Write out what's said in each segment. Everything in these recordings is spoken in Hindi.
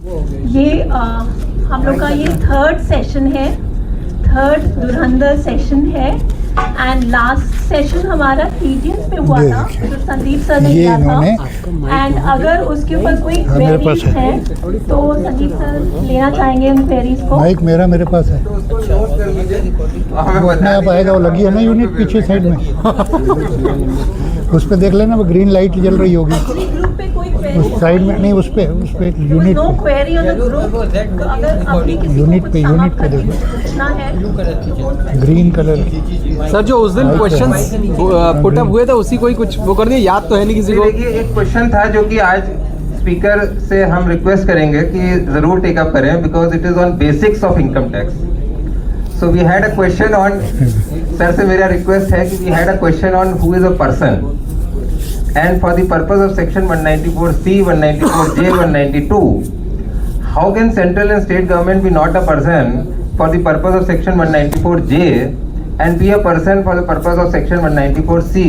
ये हम लोग का ये थर्ड सेशन है, थर्ड धुरंधर सेशन है एंड लास्ट सेशन हमारा टीडीएस पे हुआ था जो संदीप सर ने किया था। एंड अगर उसके ऊपर कोई क्वेरीज है तो संदीप सर लेना चाहेंगे उन क्वेरीज को। माइक मेरे पास है, अपने आप आएगा। वो लगी है ना यूनिट पीछे साइड में, उस पर देख लेना, वो ग्रीन लाइट जल रही होगी ग्रुप पे कोई उस साइड में। नहीं, उस पे unit no query on the group. अगर अभी किसी यूनिट को पे देखो, पूछना है ग्रीन कलर। सर जो उस दिन क्वेश्चंस पुट अप हुए थे उसी को ही कुछ वो कर दिया, याद तो है नहीं किसी को। देखिए, एक क्वेश्चन था जो कि आज स्पीकर से हम रिक्वेस्ट करेंगे कि जरूर टेक अप करें, because it is on basics of income tax. So we had a question on, sir से मेरा रिक्वेस्ट है कि we had a question on who is a person, and for the purpose of section 194C, 194J, 192, how can central and state government be not a person for the purpose of section 194J and be a person for the purpose of section 194C,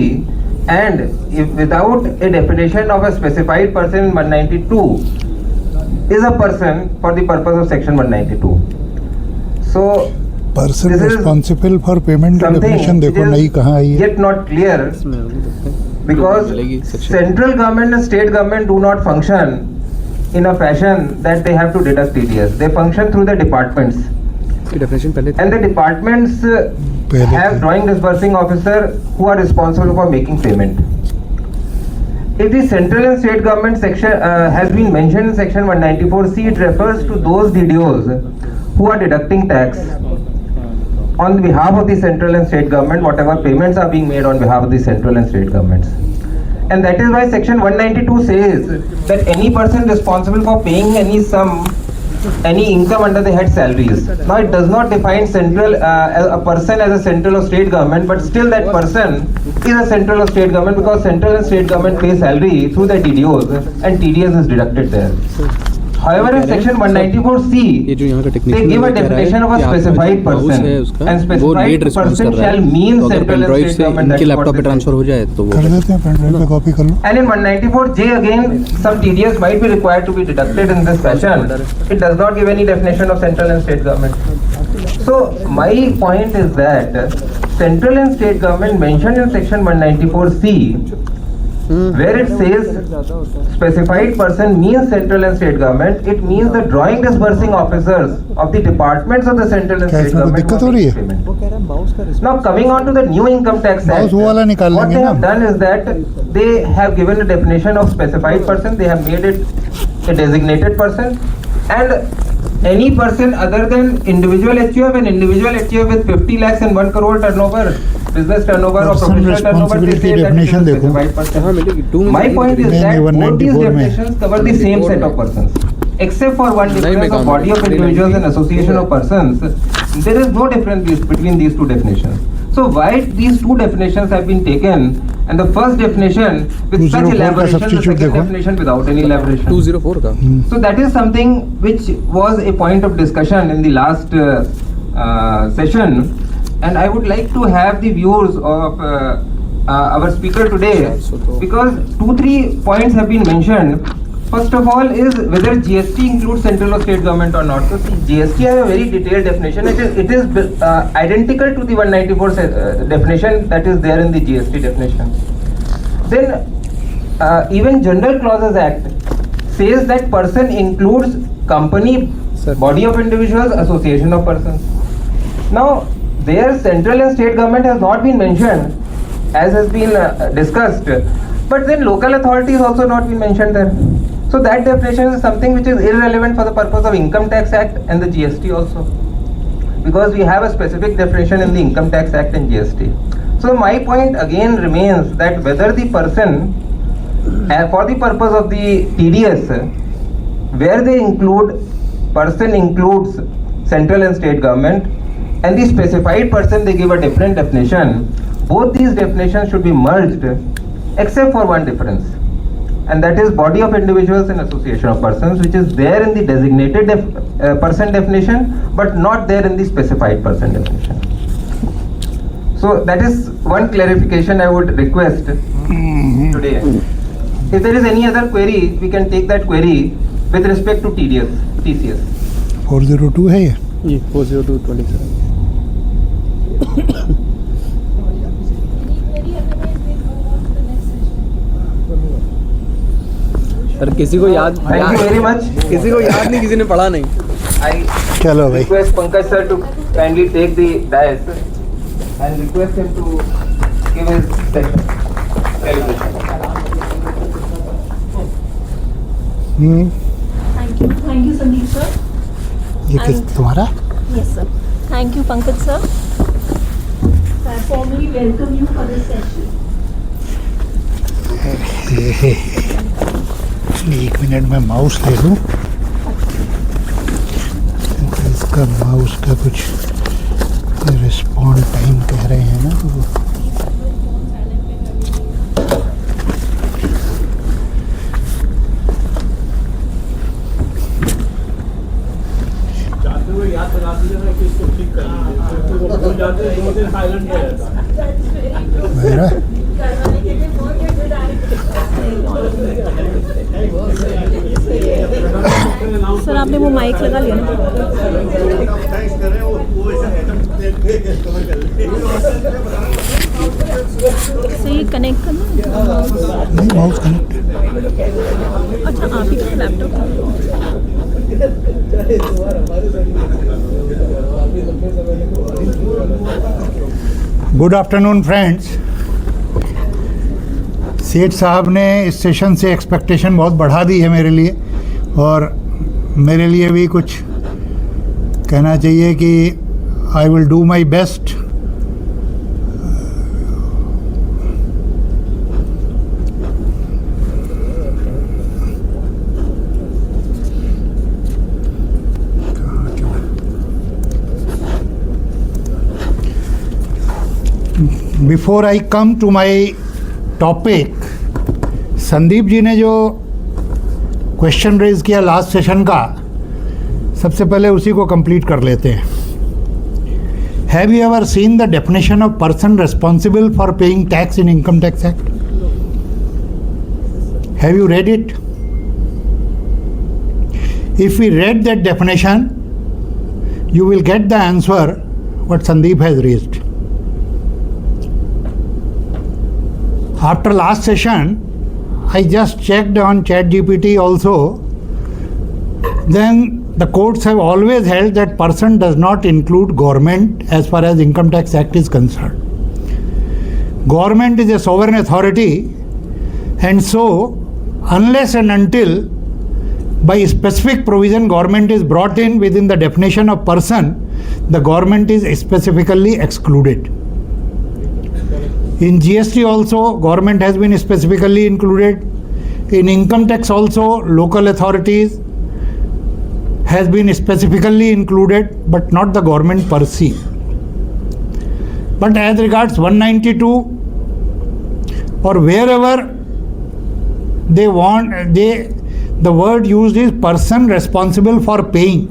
and if without a definition of a specified person in 192 is a person for the purpose of section 192. So person responsible for payment की डेफिनेशन देखो नहीं कहाँ आई है। yet not clear, because central government and state government do not function in a fashion that they have to deduct TDS. They function through the departments, and the departments have drawing disbursing officer who are responsible for making payment. If the central and state government section has been mentioned in section 194C, it refers to those DDOs who are deducting tax on behalf of the central and state government, whatever payments are being made on behalf of the central and state governments. And that is why section 192 says that any person responsible for paying any sum, any income under the head salaries. Now it does not define central a person as a central or state government, but still that person is a central or state government, because central and state government pay salary through the DDOs and TDS is deducted there. However, in section 194C, they give a definition of a specified person, and specified person shall mean central and state government. इनके लैपटॉप पे ट्रांसफर हो जाए तो वो कर देते हैं, पेन ड्राइव पे कॉपी कर लो। And in 194J again, some TDS might be required to be deducted in this fashion. It does not give any definition of central and state government. So my point is that central and state government mentioned in section 194C, where it says specified person means central and state government, it means the drawing disbursing officers of the departments of the central and state government. दिक्कत हो रही है। Now coming on to the new income tax act, वो वाला निकाल what लेंगे they ना। have done is that they have given a definition of specified person. They have made it a designated person, and any person other than individual HUF and individual HUF with 50 lakhs and 1 crore turnover, business turnover or professional turnover, they say that it is a specified person. My point is that both these definitions cover the same set of persons, except for one difference of body of individuals and association of persons. There is no difference between these two definitions. So why these two definitions have been taken, and the first definition with such elaboration, the second definition without any elaboration? 204 का। So that is something which was a point of discussion in the last session, and I would like to have the views of our speaker today, because 2-3 points have been mentioned. First of all is whether GST includes central or state government or not. So see, GST has a very detailed definition. It is identical to the 194 definition that is there in the GST definition. Then even General Clauses Act says that person includes company, body of individuals, association of persons. Now there central and state government has not been mentioned, as has been discussed, but then local authority has also not been mentioned there. So that definition is something which is irrelevant for the purpose of Income Tax Act and the GST also, because we have a specific definition in the Income Tax Act and GST. So my point again remains that whether the person for the purpose of the TDS, where they include person includes central and state government, and the specified person they give a different definition, both these definitions should be merged except for one difference, and that is body of individuals and association of persons, which is there in the designated person definition but not there in the specified person definition. So that is one clarification I would request today. If there is any other query, we can take that query with respect to TCS. 402 है ये. ये 40227. सर किसी को याद Thank you very much. किसी को याद नहीं, किसी ने पढ़ा नहीं. I चलो भाई. request Pankaj sir to kindly take the dais and request him to give his session. Thank you Sandeep sir. ये किस तुम्हारा? Yes sir. Thank you Pankaj sir. I formally welcome you for this session. एक मिनट में माउस ले लूँ. इसका माउस का कुछ रिस्पॉन्ड टाइम कह रहे हैं ना, तो मेरा सर आपने वो माइक लगा लिया ना? सही कनेक्ट करना. नहीं, माउस कनेक्ट. अच्छा आप ही का लैपटॉप. Good afternoon friends. सेठ साहब ने इस सेशन से एक्सपेक्टेशन बहुत बढ़ा दी है मेरे लिए, और मेरे लिए भी कुछ कहना चाहिए कि I will do my best. Before I come to my topic, Sandeep ji ने जो क्वेश्चन रेज किया लास्ट सेशन का, सबसे पहले उसी को कंप्लीट कर लेते हैं. Have you ever seen the definition of person responsible for paying tax in income tax act? Have you read it? If we read that definition, you will get the answer what Sandeep has raised. After last session, I just checked on ChatGPT also. Then the courts have always held that person does not include government as far as Income Tax Act is concerned. Government is a sovereign authority, and so unless and until by specific provision government is brought in within the definition of person, the government is specifically excluded. In GST also government has been specifically included. In income tax also local authorities has been specifically included, but not the government per se. But as regards 192 or wherever they want, the word used is person responsible for paying,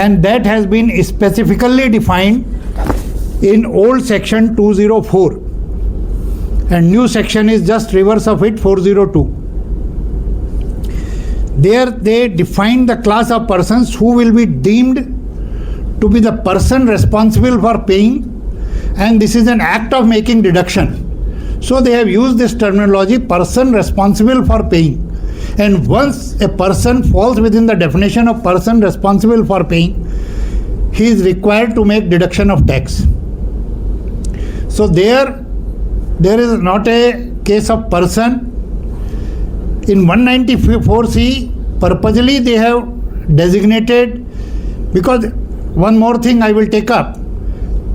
and that has been specifically defined in old section 204, and new section is just reverse of it, 402. There they define the class of persons who will be deemed to be the person responsible for paying, and this is an act of making deduction. So they have used this terminology, person responsible for paying. And once a person falls within the definition of person responsible for paying, he is required to make deduction of tax. So there is not a case of person. In 194C, purposely they have designated, because one more thing I will take up.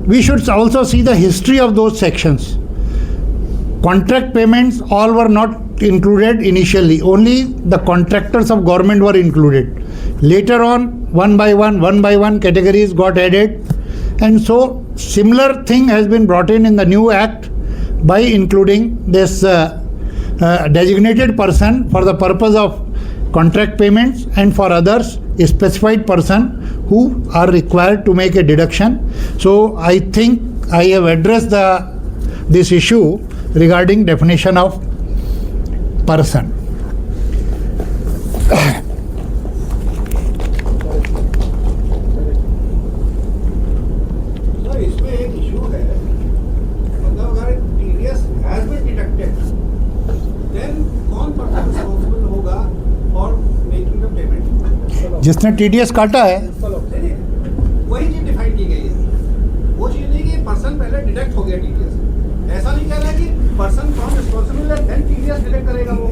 We should also see the history of those sections. Contract payments all were not included initially, only the contractors of government were included. Later on, one by one categories got added, and so similar thing has been brought in the new act by including this designated person for the purpose of contract payments, and for others a specified person who are required to make a deduction. So I think I have addressed this issue regarding definition of person. जिसने टीडीएस काटा है वही चीज डिफाइन की गई है। वो चीज नहीं कि पर्सन पहले डिडक्ट हो गया टीडीएस, ऐसा नहीं कह रहा कि पर्सन फ्रॉम रिस्पांसिबल है देन टीडीएस डिडक्ट करेगा वो।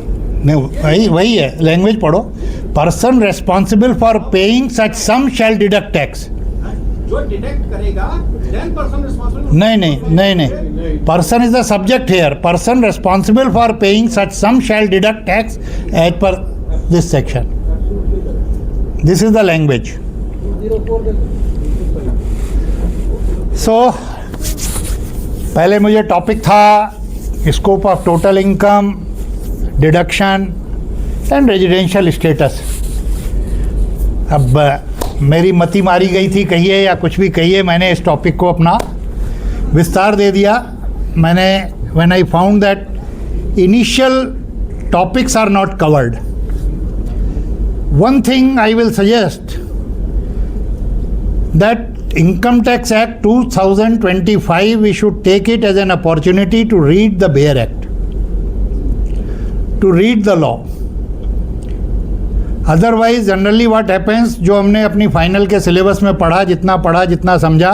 नहीं, वही है, लैंग्वेज पढ़ो। Person responsible for paying such sum shall deduct tax. जो डिडक्ट करेगा देन पर्सन रिस्पांसिबल। नहीं, person is the subject here. Person responsible for paying such sum shall deduct tax as per this section. This is the language. So पहले मुझे टॉपिक था scope of total income, deduction and residential status. अब मेरी मति मारी गई थी कहिए या कुछ भी कहिए, मैंने इस टॉपिक को अपना विस्तार दे दिया। मैंने when I found that initial topics are not covered, one thing I will suggest that Income Tax Act 2025, we should take it as an opportunity to read the bare act, to read the law. Otherwise, generally what happens, जो हमने अपनी फाइनल के सिलेबस में पढ़ा, जितना समझा,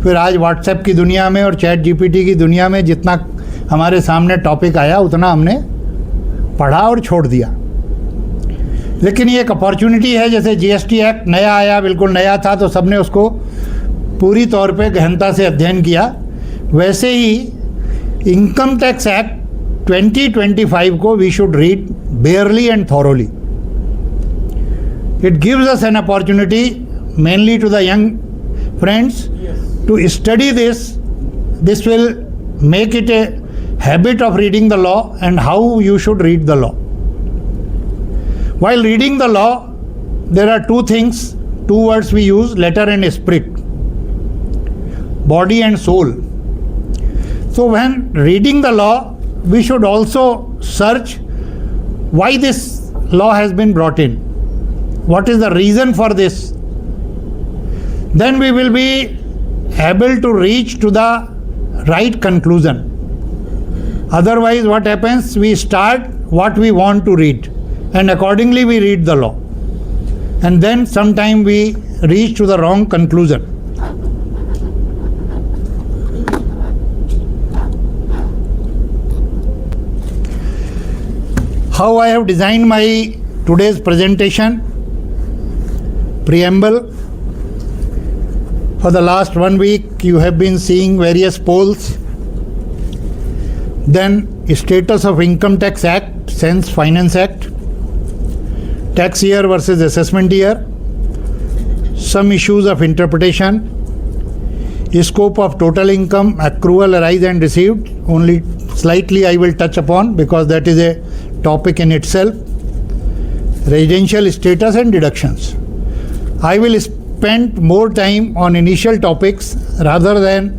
फिर आज व्हाट्सएप की दुनिया में और चैट जीपीटी की दुनिया में जितना हमारे सामने टॉपिक आया उतना हमने पढ़ा और छोड़ दिया। लेकिन ये एक अपॉर्चुनिटी है, जैसे जीएसटी एक्ट नया आया, बिल्कुल नया था तो सबने उसको पूरी तौर पे गहनता से अध्ययन किया, वैसे ही इनकम टैक्स एक्ट 2025 को we should read barely and thoroughly. It gives us an opportunity mainly to the young friends to study this. This will make it a habit of reading the law and how you should read the law. While reading the law, there are two things, two words we use, letter and spirit, body and soul. So when reading the law, we should also search why this law has been brought in. What is the reason for this? Then we will be able to reach to the right conclusion. Otherwise, what happens? We start what we want to read, and accordingly we read the law, and then sometime we reach to the wrong conclusion. How I have designed my today's presentation. Preamble. For the last 1 week you have been seeing various polls. Then status of Income Tax Act, Sense Finance Act, tax year versus assessment year, some issues of interpretation, scope of total income, accrual, arise and received. Only slightly I will touch upon because that is a topic in itself. Residential status and deductions. I will spend more time on initial topics rather than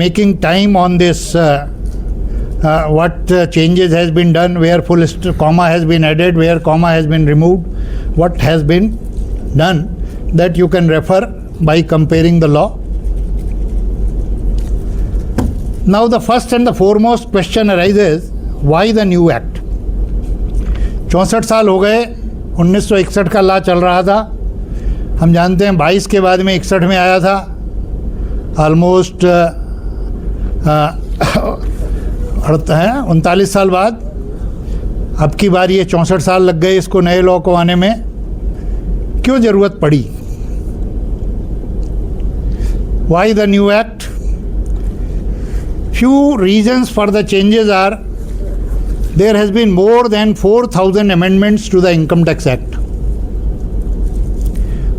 making time on this what changes has been done, where full comma has been added, where comma has been removed, what has been done, that you can refer by comparing the law. Now the first and the foremost question arises, why the new act? 64 साल हो गए, 1961 का लॉ चल रहा था, हम जानते हैं 22 के बाद में 61 में आया था, ऑलमोस्ट 39 साल बाद। अब की बार ये 64 साल लग गए इसको नए लॉ को आने में, क्यों ज़रूरत पड़ी? Why the new act? Few reasons for the changes are, there has been more than 4,000 amendments to the Income Tax Act.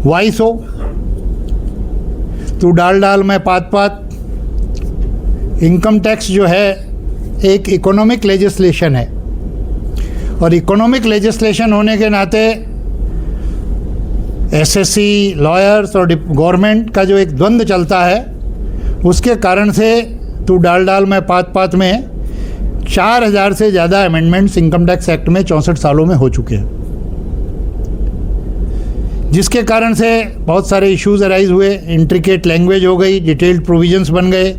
Why so? तू डाल मैं पात, इनकम टैक्स जो है एक इकोनॉमिक लेजिस्लेशन है, और इकोनॉमिक लेजिस्लेशन होने के नाते एसएससी, लॉयर्स और गवर्नमेंट का जो एक द्वंद्व चलता है, उसके कारण से तू डाल मैं पात में 4000 से ज़्यादा अमेंडमेंट्स इनकम टैक्स एक्ट में 64 सालों में हो चुके हैं, जिसके कारण से बहुत सारे इश्यूज़ अराइज हुए, इंट्रिकेट लैंग्वेज हो गई, डिटेल्ड प्रोविजंस बन गए,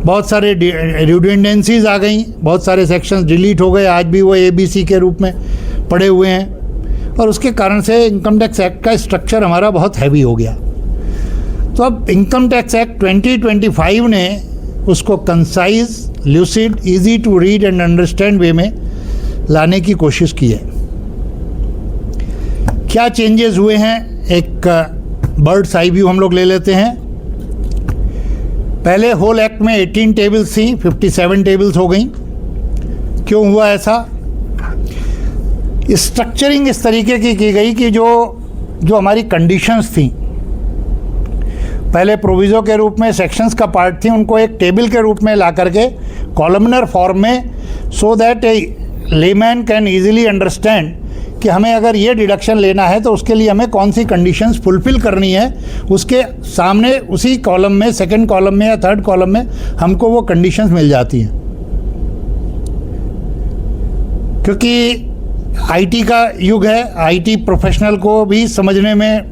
बहुत सारे रिडंडेंसीज आ गई, बहुत सारे सेक्शंस डिलीट हो गए, आज भी वो ABC के रूप में पड़े हुए हैं। और उसके कारण से इनकम टैक्स एक्ट का स्ट्रक्चर हमारा बहुत हैवी हो गया। तो अब इनकम टैक्स एक्ट 2025 ने उसको concise, lucid, easy to read and understand way में लाने की कोशिश की है। क्या चेंजेस हुए हैं, एक बर्ड्स आई व्यू हम लोग ले लेते हैं। पहले होल एक्ट में 18 टेबल्स थी, 57 टेबल्स हो गई। क्यों हुआ ऐसा? स्ट्रक्चरिंग इस तरीके की गई कि जो हमारी कंडीशंस थी, पहले प्रोविज़ो के रूप में सेक्शंस का पार्ट थी, उनको एक टेबल के रूप में ला करके कॉलमनर फॉर्म में, so that A layman can easily understand कि हमें अगर ये डिडक्शन लेना है तो उसके लिए हमें कौन सी कंडीशंस फुलफिल करनी है। उसके सामने उसी कॉलम में, सेकंड कॉलम में या थर्ड कॉलम में हमको वो कंडीशंस मिल जाती हैं। क्योंकि आईटी का युग है, आईटी प्रोफेशनल को भी समझने में,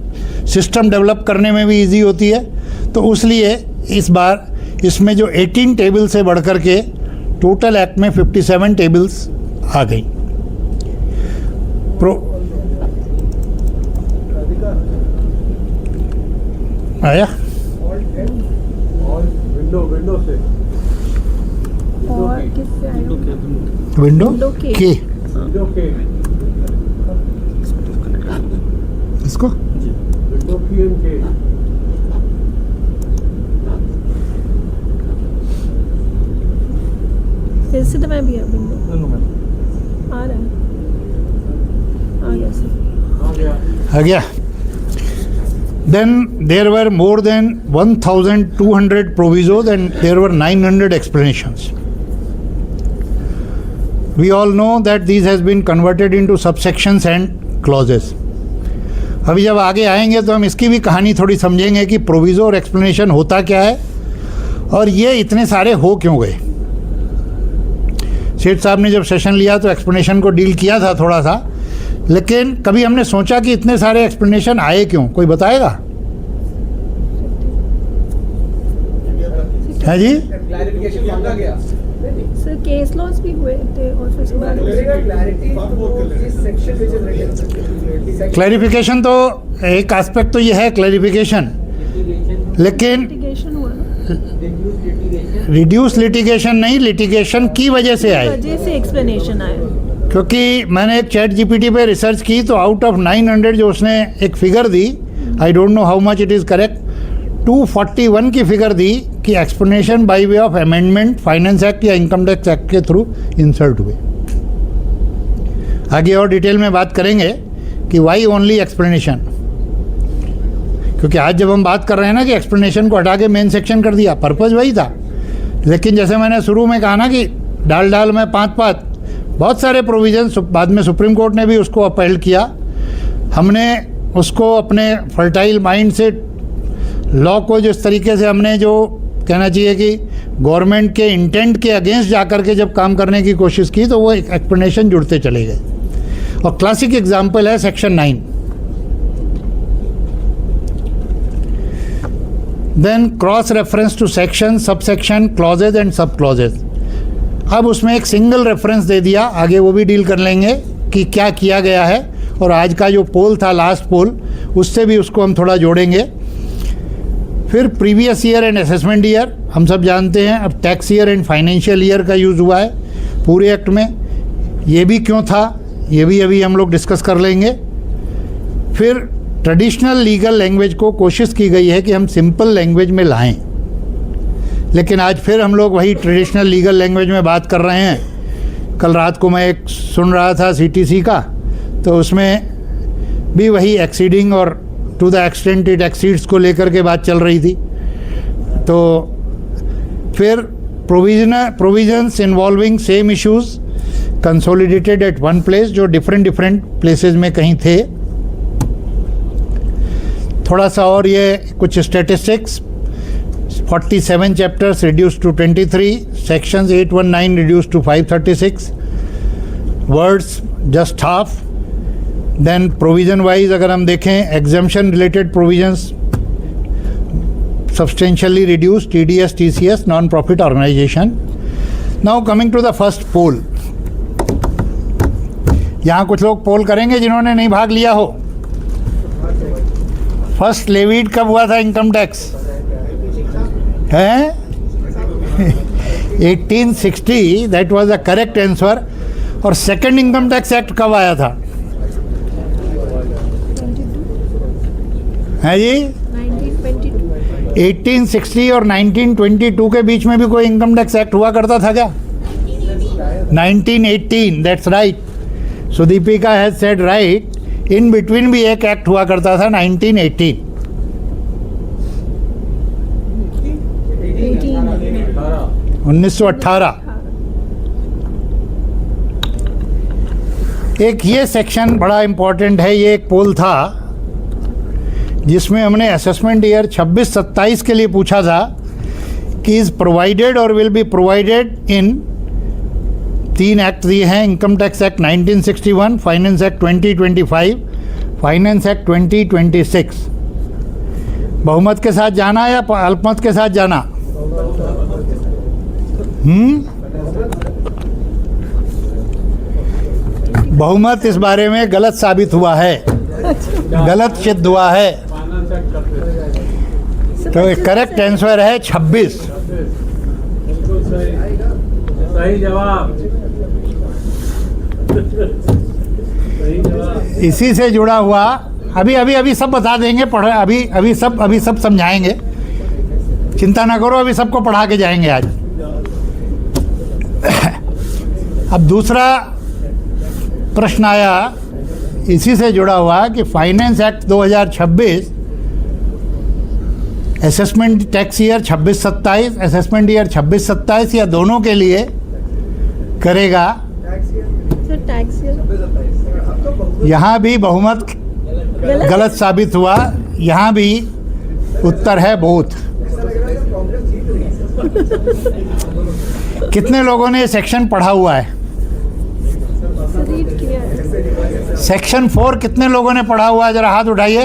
सिस्टम डेवलप करने में भी इजी होती है। तो इसलिए इस बार इसमें जो 18 टेबल से बढ़कर के टोटल एक्ट में 57 टेबल्स आ गई। आया विंडो के इसको इसी तो मैं भी है विंडो आ रहा है, आ गया सर, आ गया। Then there were more than 1,200 provisos and there were 900 explanations. We all know that these has been converted into subsections and clauses. अभी जब आगे आएंगे तो हम इसकी भी कहानी थोड़ी समझेंगे कि प्रोविज़ो और एक्सप्लेनेशन होता क्या है और ये इतने सारे हो क्यों गए। सेठ साहब ने जब सेशन लिया तो एक्सप्लेनेशन को डील किया था थोड़ा सा, लेकिन कभी हमने सोचा कि इतने सारे एक्सप्लेनेशन आए क्यों, कोई बताएगा? है जी? सर केस लॉस भी हुए थे और फिर क्लैरिफिकेशन तो एक एस्पेक्ट तो ये है क्लैरिफिकेशन, लेकिन लिटिगेशन हुआ ना, रिड्यूस लिटिगेशन नहीं, लिटिगेशन की वजह से आए। वजह से एक्सप्लेनेशन आया। क्योंकि मैंने एक चैट जीपीटी पे रिसर्च की तो आउट ऑफ 900 जो उसने एक figure the, I don't know how much it is correct, 241 की फिगर दी कि explanation by way of amendment finance act या इनकम टैक्स एक्ट के थ्रू इंसर्ट हुए। आगे और डिटेल में बात करेंगे कि वाई ओनली एक्सप्लेनेशन, क्योंकि आज जब हम बात कर रहे हैं ना कि एक्सप्लेनेशन को हटा के मेन सेक्शन कर दिया, पर्पज़ वही था। लेकिन जैसे मैंने शुरू में कहा ना कि डाल में पात बहुत सारे प्रोविजन, बाद में सुप्रीम कोर्ट ने भी उसको अपहेल्ड किया। हमने उसको अपने फर्टाइल माइंड से लॉ को जिस तरीके से हमने जो कहना चाहिए कि गवर्नमेंट के इंटेंट के अगेंस्ट जाकर के जब काम करने की कोशिश की तो वो एक्सप्लेनेशन जुड़ते चले गए। और क्लासिक एग्जाम्पल है section 9। Then cross reference to section, subsection, clauses and subclauses. अब उसमें एक सिंगल रेफरेंस दे दिया, आगे वो भी डील कर लेंगे कि क्या किया गया है। और आज का जो पोल था, लास्ट पोल, उससे भी उसको हम थोड़ा जोड़ेंगे। फिर previous year and assessment year, हम सब जानते हैं अब tax year and financial year का यूज़ हुआ है पूरे एक्ट में, ये भी क्यों था ये भी अभी हम लोग डिस्कस कर लेंगे। फिर ट्रेडिशनल लीगल लैंग्वेज को कोशिश की गई है कि हम सिंपल लैंग्वेज में लाएं, लेकिन आज फिर हम लोग वही ट्रेडिशनल लीगल लैंग्वेज में बात कर रहे हैं। कल रात को मैं एक सुन रहा था सीटीसी का, तो उसमें भी वही एक्सीडिंग और to the extent it exceeds को लेकर के बात चल रही थी। तो फिर provisions involving same issues consolidated at one place, जो डिफरेंट प्लेसेस में कहीं थे। थोड़ा सा और ये कुछ statistics, 47 chapters reduce to 23, sections 819 reduce to 536, words just half. Then provision wise अगर हम देखें, exemption related provisions substantially reduced, TDS, TCS, non-profit organization. Now coming to the first poll, यहाँ कुछ लोग पोल करेंगे जिन्होंने नहीं भाग लिया हो। फर्स्ट लेवीड कब हुआ था इनकम टैक्स? हैं 1860, that was the correct answer. और सेकंड इनकम टैक्स एक्ट कब आया था? है जी 1860 और 1922 के बीच में भी कोई इनकम टैक्स एक्ट हुआ करता था क्या? 1918, that's right. So Deepika has said right, in between भी एक एक्ट हुआ करता था 1918। 1918। एक ये सेक्शन बड़ा इम्पोर्टेंट है। ये एक पोल था जिसमें हमने असेसमेंट ईयर 26-27 के लिए पूछा था कि इज़ प्रोवाइडेड और will be provided in 3 act दिए हैं, income tax act 1961, finance act 2025, finance act 2026। बहुमत के साथ जाना या अल्पमत के साथ जाना? बहुमत इस बारे में गलत साबित हुआ है, गलत सिद्ध हुआ है। तो करेक्ट आंसर है 26। सही जवाब। इसी से जुड़ा हुआ अभी सब बता देंगे, अभी सब समझाएंगे, चिंता ना करो, अभी सबको पढ़ा के जाएंगे आज। अब दूसरा प्रश्न आया इसी से जुड़ा हुआ कि finance act 2026 assessment tax year 26-27, assessment year 26-27 या दोनों के लिए करेगा? यहाँ भी बहुमत गलत साबित हुआ, यहाँ भी उत्तर है बोथ। कितने लोगों ने ये सेक्शन पढ़ा हुआ है? सेक्शन 4 कितने लोगों ने पढ़ा हुआ है? जरा हाथ उठाइए।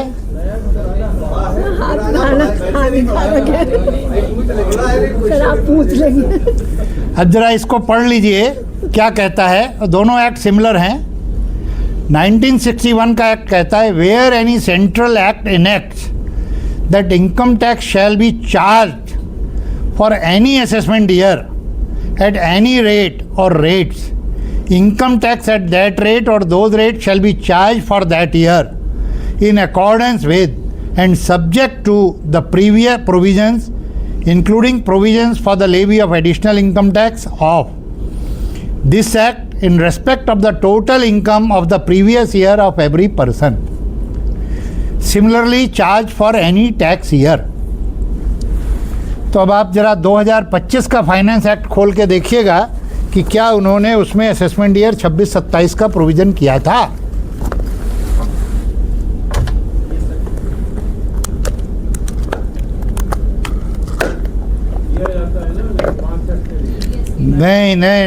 आप पूछ लेंगे। अब जरा इसको पढ़ लीजिए क्या कहता है। दोनों एक्ट सिमिलर हैं। 1961 का एक्ट कहता है where any central act enacts that income tax shall be charge for any assessment year at any rate और rates, income tax at that rate or those rates shall be charged for that year in accordance with and subject to the previous provisions, including provisions for the levy of additional income tax of this act in respect of the total income of the previous year of every person, similarly charged for any tax year। तो अब आप जरा 2025 का फाइनेंस एक्ट खोल के देखिएगा कि क्या उन्होंने उसमें असेसमेंट ईयर 26-27 का प्रोविज़न किया था।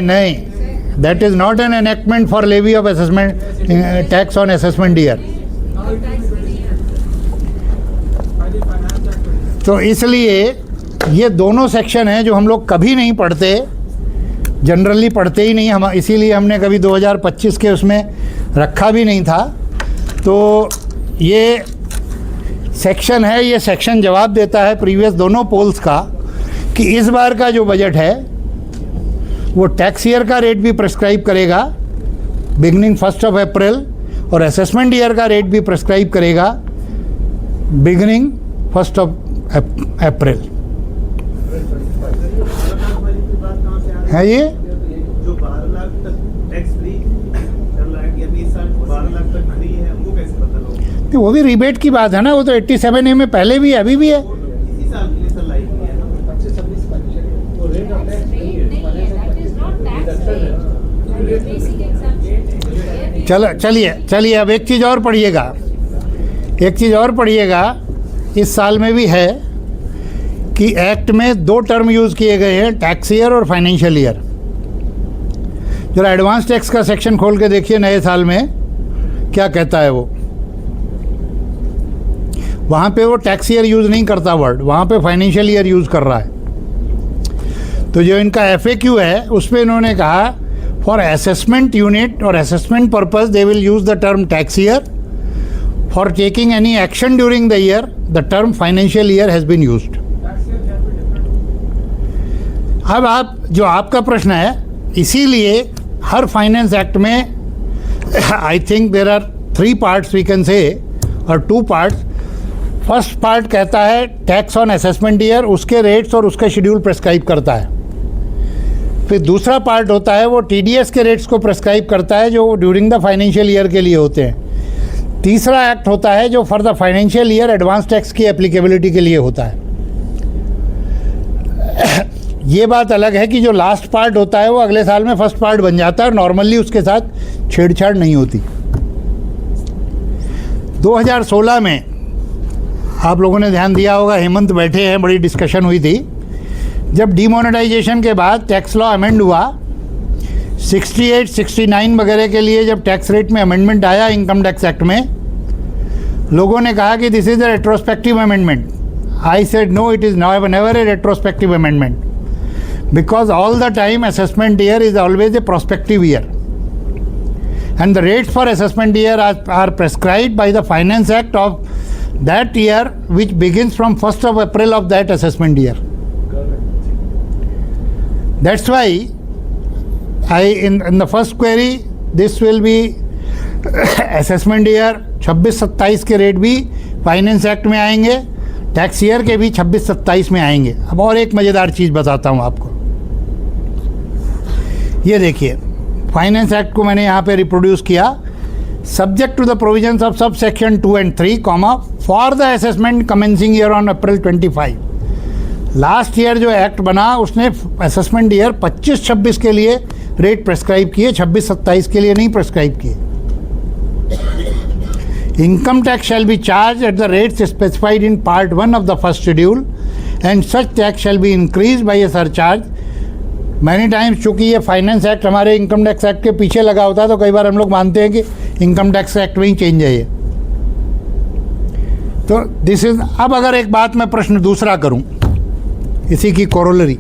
नहीं, that is not an enactment for levy of assessment tax on assessment year. तो इसलिए ये दोनों सेक्शन हैं जो हम लोग कभी नहीं पढ़ते, जनरली पढ़ते ही नहीं हम, इसीलिए हमने कभी 2025 के उसमें रखा भी नहीं था। तो ये सेक्शन है, ये सेक्शन जवाब देता है प्रीवियस दोनों पोल्स का कि इस बार का जो बजट है वो टैक्स ईयर का रेट भी प्रिस्क्राइब करेगा बिगनिंग 1 अप्रैल और असेसमेंट ईयर का रेट भी प्रिस्क्राइब करेगा बिगनिंग 1 अप्रैल। है ये जो 12 लाख तक टैक्स फ्री चल रहा है, या 20 साल 12 लाख तक फ्री है, हमको कैसे पता लोग? वो भी रिबेट की बात है ना, वो तो 87A में पहले भी अभी भी है। इसी साल के लिए सर लाइक किया है ना 25-26 तो रेट ऑफ टैक्स चलिए अब एक चीज़ और पढ़िएगा, इस साल में भी है कि एक्ट में 2 टर्म यूज़ किए गए हैं, टैक्स ईयर और फाइनेंशियल ईयर। जरा एडवांस टैक्स का सेक्शन खोल के देखिए नए साल में क्या कहता है वो। वहाँ पे वो टैक्स ईयर यूज़ नहीं करता वर्ड, वहाँ पे फाइनेंशियल ईयर यूज़ कर रहा है। तो जो इनका FAQ है उस पर इन्होंने कहा For assessment unit or assessment purpose, they will use the term tax year. For taking any action during the year, the term financial year has been used. अब आप जो आपका प्रश्न है, इसीलिए हर फाइनेंस एक्ट में I think there are 3 parts we can say और 2 parts. फर्स्ट पार्ट कहता है टैक्स ऑन असेसमेंट ईयर, उसके रेट्स और उसका शेड्यूल प्रेस्क्राइब करता है. फिर दूसरा पार्ट होता है वो टीडीएस के रेट्स को प्रेस्क्राइब करता है जो ड्यूरिंग द फाइनेंशियल ईयर के लिए होते हैं. तीसरा एक्ट होता है जो for the financial year advance tax की एप्लीकेबिलिटी के लिए होता है. ये बात अलग है कि जो लास्ट पार्ट होता है वो अगले साल में फर्स्ट पार्ट बन जाता है और नॉर्मली उसके साथ छेड़छाड़ नहीं होती. 2016 में आप लोगों ने ध्यान दिया होगा, हेमंत बैठे हैं, बड़ी डिस्कशन हुई थी. जब डीमोनेटाइजेशन के बाद टैक्स लॉ अमेंड हुआ, 68, 69 वगैरह के लिए जब टैक्स रेट में अमेंडमेंट आया इनकम टैक्स एक्ट में, लोगों ने कहा कि this is a retrospective amendment. I said no, it is never a retrospective amendment because all the time assessment year is always a prospective year and the rates for assessment year are prescribed by the Finance Act of that year which begins from 1st of April of that assessment year. That's why in the first query this will be assessment year 26-27 के रेट भी फाइनेंस एक्ट में आएंगे, टैक्स ईयर के भी 26-27 में आएंगे. अब और एक मज़ेदार चीज़ बताता हूँ आपको. ये देखिए, फाइनेंस एक्ट को मैंने यहाँ पे रिप्रोड्यूस किया. Subject to the provisions of subsection 2 and 3, for the assessment commencing year on April 25. Last year जो एक्ट बना उसने असेसमेंट ईयर 25-26 के लिए रेट प्रेस्क्राइब किए, 26-27 के लिए नहीं प्रेस्क्राइब किए. Income tax shall be charged at the rates specified in Part 1 of the first schedule and such tax shall be increased by a surcharge. Many times चूँकि ये फाइनेंस एक्ट हमारे इनकम टैक्स एक्ट के पीछे लगा होता है तो कई बार हम लोग मानते हैं कि इनकम टैक्स एक्ट में ही चेंज है ये. तो दिस इज. अब अगर एक बात मैं प्रश्न दूसरा करूं, इसी की कोरोलरी,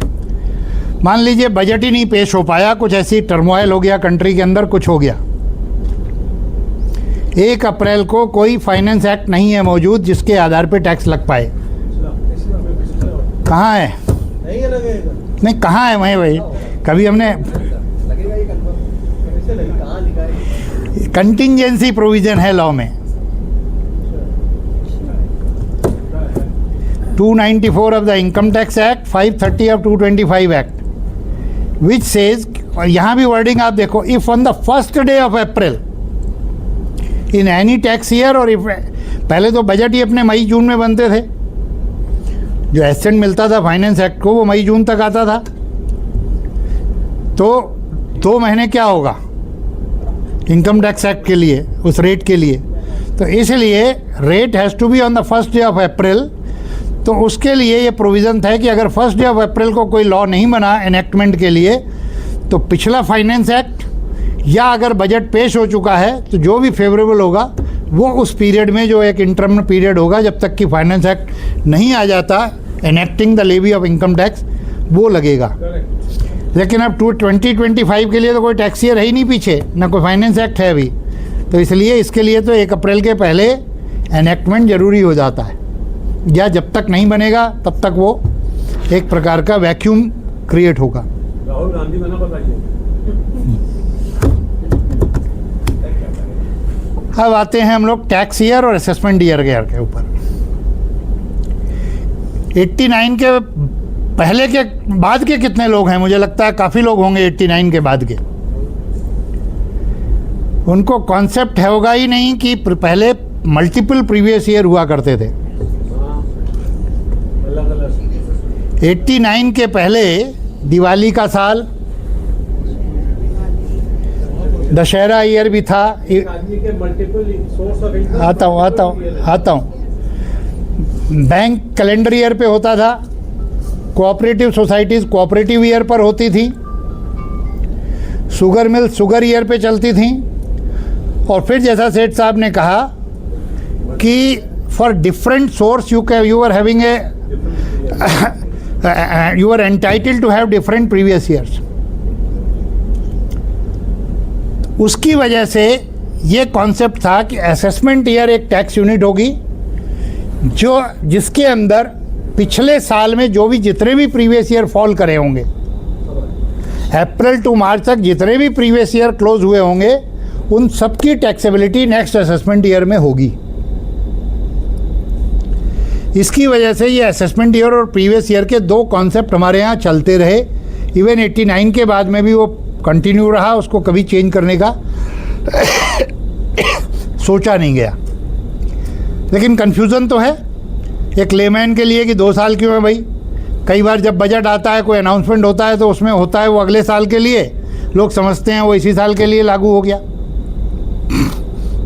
मान लीजिए बजट ही नहीं पेश हो पाया, कुछ ऐसी टर्मोइल हो गया कंट्री के अंदर, कुछ हो गया, 1 अप्रैल को कोई फाइनेंस एक्ट नहीं है मौजूद जिसके आधार पे टैक्स लग पाए. कहाँ है? नहीं, कहाँ है भाई? कभी हमने कंटिंजेंसी प्रोविजन है लॉ में, 294 of the income tax act, 530 of 225 act which says, और यहाँ भी वर्डिंग आप देखो, if on the first day of April in any tax year, और इफ, पहले तो बजट ही अपने मई जून में बनते थे, जो एसेंट मिलता था फाइनेंस एक्ट को वो मई जून तक आता था, तो 2 महीने क्या होगा इनकम टैक्स एक्ट के लिए, उस रेट के लिए. तो इसलिए rate has to be on the first day of April. तो उसके लिए ये प्रोविज़न था कि अगर फर्स्ट डे ऑफ अप्रैल को कोई लॉ नहीं बना एनेक्टमेंट के लिए, तो पिछला फाइनेंस एक्ट या अगर बजट पेश हो चुका है तो जो भी फेवरेबल होगा वो उस पीरियड में, जो एक इंटरम पीरियड होगा जब तक कि फाइनेंस एक्ट नहीं आ जाता enacting the levy of income tax, वो लगेगा. लेकिन अब 2025 के लिए तो कोई टैक्स ईयर है ही नहीं पीछे, ना कोई फाइनेंस एक्ट है अभी, तो इसलिए इसके लिए तो 1 अप्रैल के पहले एनेक्टमेंट ज़रूरी हो जाता है, या जब तक नहीं बनेगा तब तक वो एक प्रकार का वैक्यूम क्रिएट होगा. राहुल गांधी बना, बताइए. अब आते हैं हम लोग टैक्स ईयर और असेसमेंट ईयर के ऊपर. 89 के पहले के बाद के कितने लोग हैं? मुझे लगता है काफ़ी लोग होंगे 89 के बाद के. उनको कॉन्सेप्ट है होगा ही नहीं कि पहले मल्टीपल प्रीवियस ईयर हुआ करते थे. 89 के पहले दिवाली का साल, दशहरा ईयर भी था. आता हूँ. बैंक कैलेंडर ईयर पे होता था, कोऑपरेटिव सोसाइटीज़ कोऑपरेटिव ईयर पर होती थी, शुगर मिल शुगर ईयर पे चलती थी. और फिर जैसा सेठ साहब ने कहा कि for different source you are having a you are entitled to have different previous years. उसकी वजह से ये कॉन्सेप्ट था कि असेसमेंट ईयर एक टैक्स यूनिट होगी जिसके अंदर पिछले साल में जो भी जितने भी प्रीवियस ईयर फॉल करे होंगे, अप्रैल टू मार्च तक जितने भी प्रीवियस ईयर क्लोज हुए होंगे, उन सबकी टैक्सेबिलिटी नेक्स्ट असेसमेंट ईयर में होगी। इसकी वजह से ये असेसमेंट ईयर और प्रीवियस ईयर के दो कॉन्सेप्ट हमारे यहाँ चलते रहे। इवन 89 के बाद में भी वो कंटिन्यू रहा, उसको कभी चेंज करने का सोचा नहीं गया। लेकिन कन्फ्यूज़न तो है एक लेमैन के लिए कि 2 साल क्यों है भाई। कई बार जब बजट आता है, कोई अनाउंसमेंट होता है, तो उसमें होता है वो अगले साल के लिए, लोग समझते हैं वो इसी साल के लिए लागू हो गया,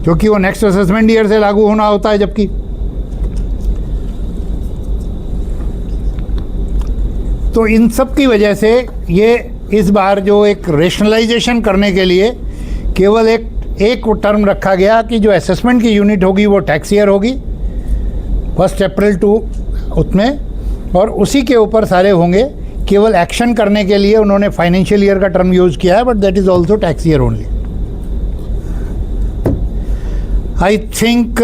क्योंकि वो नेक्स्ट असेसमेंट ईयर से लागू होना होता है। जबकि तो इन सब की वजह से ये इस बार जो एक रेशनलाइजेशन करने के लिए केवल एक टर्म रखा गया कि जो असेसमेंट की यूनिट होगी वो टैक्स ईयर होगी 1 अप्रैल टू उसमें, और उसी के ऊपर सारे होंगे। केवल एक्शन करने के लिए उन्होंने फाइनेंशियल ईयर का टर्म यूज़ किया है, but that is also tax year only. I think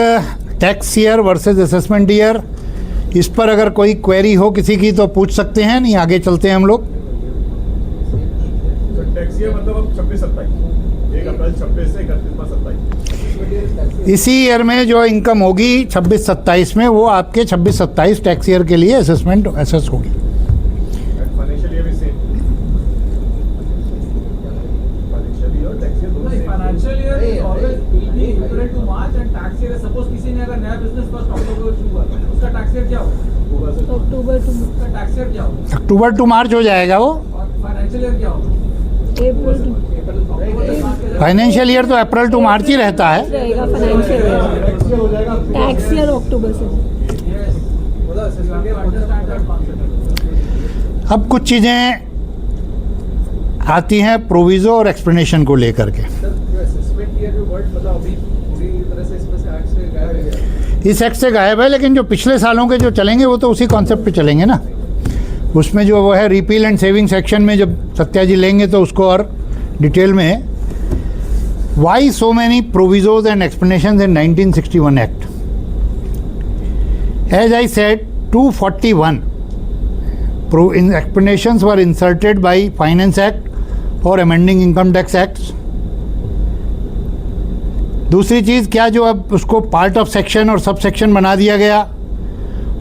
tax year versus assessment year, इस पर अगर कोई क्वेरी हो किसी की तो पूछ सकते हैं, नहीं आगे चलते हैं हम लोग। टैक्स ईयर मतलब अब 26-27, 1 अप्रैल 26 से 31-27। इसी ईयर में जो इनकम होगी 26-27 में, वो आपके 26-27 टैक्स ईयर के लिए असेसमेंट असेस होगी। फाइनेंशियल ईयर भी same, financial year tax year दोनों same. Financial year always will be equal to March and tax year. Suppose किसी ने अगर नया बिजनेस 1 अक्टूबर को शुरू किया, उसका टैक्स ईयर क्या होगा? अक्टूबर टू उसका टैक्स ईयर क्या होगा? अक्टूबर टू मार्च हो जाएगा वो। और फाइनेंशियल ईयर क्या होगा? फाइनेंशियल ईयर तो अप्रैल टू मार्च ही रहता है। रहेगा फाइनेंशियल ईयर, टैक्स ईयर अक्टूबर से। अब कुछ चीज़ें आती हैं प्रोविज़ो और एक्सप्लेनेशन को लेकर के। इस एक्ट से गायब है, लेकिन जो पिछले सालों के जो चलेंगे वो तो उसी कॉन्सेप्ट पे चलेंगे ना। उसमें जो वो है रिपील एंड सेविंग सेक्शन में जब सत्या जी लेंगे तो उसको और डिटेल में। Why so many provisos and explanations in 1961 act? As I said, 241 explanations were inserted by Finance Act और amending Income Tax Acts। दूसरी चीज़ क्या, जो अब उसको पार्ट ऑफ सेक्शन और सब सेक्शन बना दिया गया,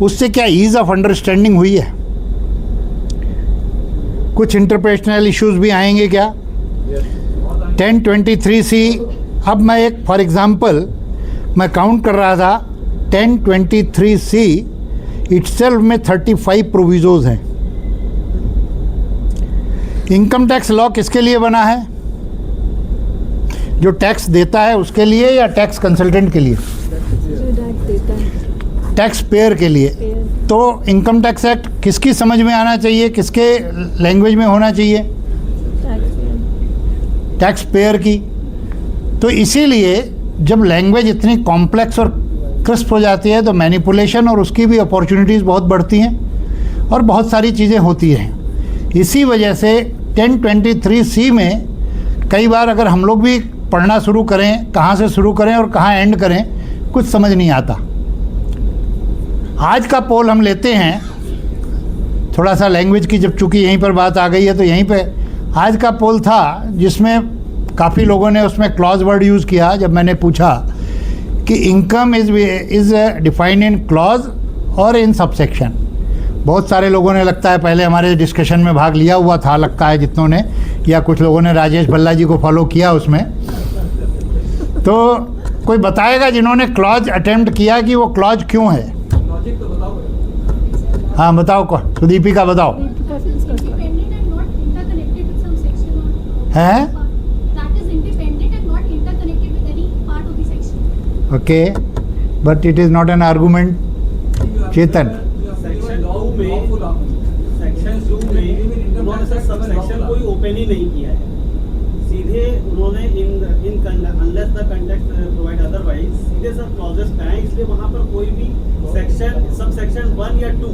उससे क्या ईज़ ऑफ अंडरस्टैंडिंग हुई है? कुछ इंटरप्रेशनल इश्यूज भी आएंगे क्या? 1023C, अब मैं एक फॉर एग्ज़ाम्पल मैं काउंट कर रहा था, 1023C इटसेल्फ में 35 प्रोविजोज हैं। इनकम टैक्स लॉ किसके लिए बना है? जो टैक्स देता है उसके लिए या टैक्स कंसल्टेंट के लिए? टैक्स पेयर के लिए। तो इनकम टैक्स एक्ट किसकी समझ में आना चाहिए, किसके लैंग्वेज में होना चाहिए? टैक्स पेयर की। तो इसीलिए जब लैंग्वेज इतनी कॉम्प्लेक्स और क्रिस्प हो जाती है तो मैनिपुलेशन और उसकी भी अपॉर्चुनिटीज़ बहुत बढ़ती हैं और बहुत सारी चीज़ें होती हैं। इसी वजह से 1023C में कई बार अगर हम लोग भी पढ़ना शुरू करें, कहाँ से शुरू करें और कहाँ एंड करें, कुछ समझ नहीं आता। आज का पोल हम लेते हैं, थोड़ा सा लैंग्वेज की जब चूँकि यहीं पर बात आ गई है तो यहीं पे आज का पोल था, जिसमें काफ़ी लोगों ने उसमें क्लॉज वर्ड यूज़ किया। जब मैंने पूछा कि income is defined in clause और इन सबसेक्शन, बहुत सारे लोगों ने लगता है पहले हमारे डिस्कशन में भाग लिया हुआ था, लगता है जितनों ने, या कुछ लोगों ने राजेश भल्ला जी को फॉलो किया उसमें। तो कोई बताएगा जिन्होंने क्लॉज अटेम्प्ट किया कि वो क्लॉज क्यों है? हाँ बताओ, सुदीपिका बताओ। है okay, but it is not an argument. Chetan, section 2 में उन्होंने सब सेक्शन कोई ओपन ही नहीं किया है, सीधे उन्होंने unless the context provide otherwise सीधे सब क्लॉजेस पे हैं। इसलिए वहाँ पर कोई भी सेक्शन सब सेक्शन 1 या 2,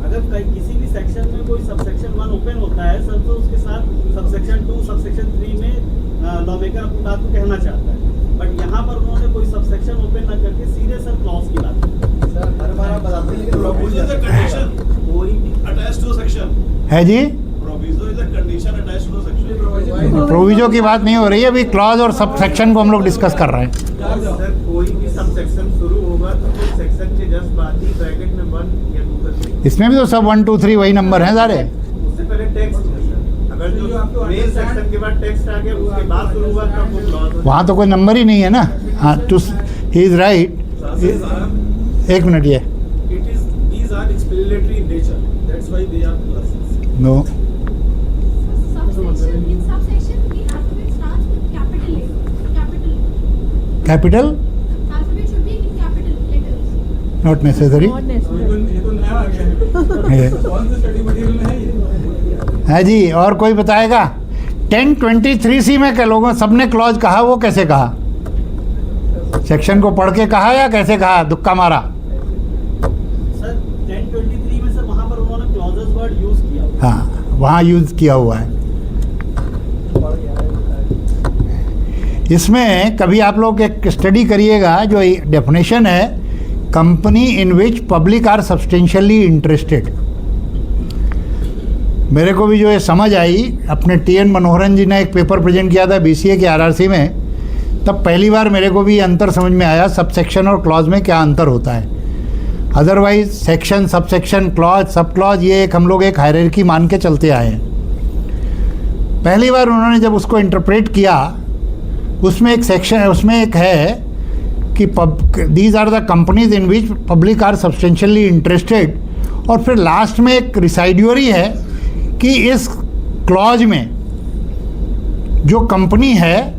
अगर किसी भी सेक्शन में कोई सब सेक्शन 1 ओपन होता है सर, तो उसके साथ सब सेक्शन 2 सब सेक्शन 3 में लॉ मेकर अपनी बात को कहना चाहता है, बट यहाँ पर उन्होंने कोई सबसेक्शन ओपन ना करके सीधे सर क्लॉज की बात की। सर हर बार आप बताते हैं लेकिन Proviso is a condition attached to a section. है जी, Proviso is a condition attached to a section. Proviso की बात नहीं हो रही है अभी, क्लॉज और सब सेक्शन को हम लोग डिस्कस कर रहे हैं। सर कोई भी सब सेक्शन शुरू होगा तो उस सेक्शन के जस्ट बाद ही ब्रैकेट में 1 या 2 करके इसमें भी तो सब 1 2 3 वही नंबर हैं सारे। उससे पहले टेक्स्ट है सर। अगर जो मेन सेक्शन के बाद टेक्स्ट आ गया उसके बाद शुरू हुआ तब वो क्लॉज हो वहाँ तो कोई नंबर ही नहीं है ना। हाँ, टू ही इज राइट। एक मिनट, ये It is these are explanatory in nature. That's why they are classes. नो, Subsection, in subsection, the alphabet starts with capital A. Capital. Capital Alphabet should be in capital letters. Not necessary ये तो नया आ गया है। कौन से स्टडी मटेरियल में है ये? है जी। और कोई बताएगा 1023C में के लोगों सबने क्लॉज कहा, वो कैसे कहा? सेक्शन को पढ़ के कहा या कैसे कहा, दुक्का मारा? सर 1023 में सर वहाँ पर उन्होंने क्लॉजेस वर्ड यूज किया हुआ है। हाँ, वहाँ यूज किया हुआ है। इसमें कभी आप लोग एक स्टडी करिएगा, जो डेफिनेशन है company in which public are substantially interested. मेरे को भी जो ये समझ आई, अपने TN मनोहरन जी ने एक पेपर प्रेजेंट किया था BCA के RRC में, तब पहली बार मेरे को भी अंतर समझ में आया सब सेक्शन और क्लॉज में क्या अंतर होता है। Otherwise section, sub section, clause, sub clause, ये एक हम लोग एक हायरार्की मान के चलते आए हैं। पहली बार उन्होंने जब उसको इंटरप्रेट किया, उसमें एक सेक्शन, उसमें एक है कि these are the companies in which public are substantially interested, और फिर लास्ट में एक रिसाइड्यूरी है कि इस क्लॉज में जो कंपनी है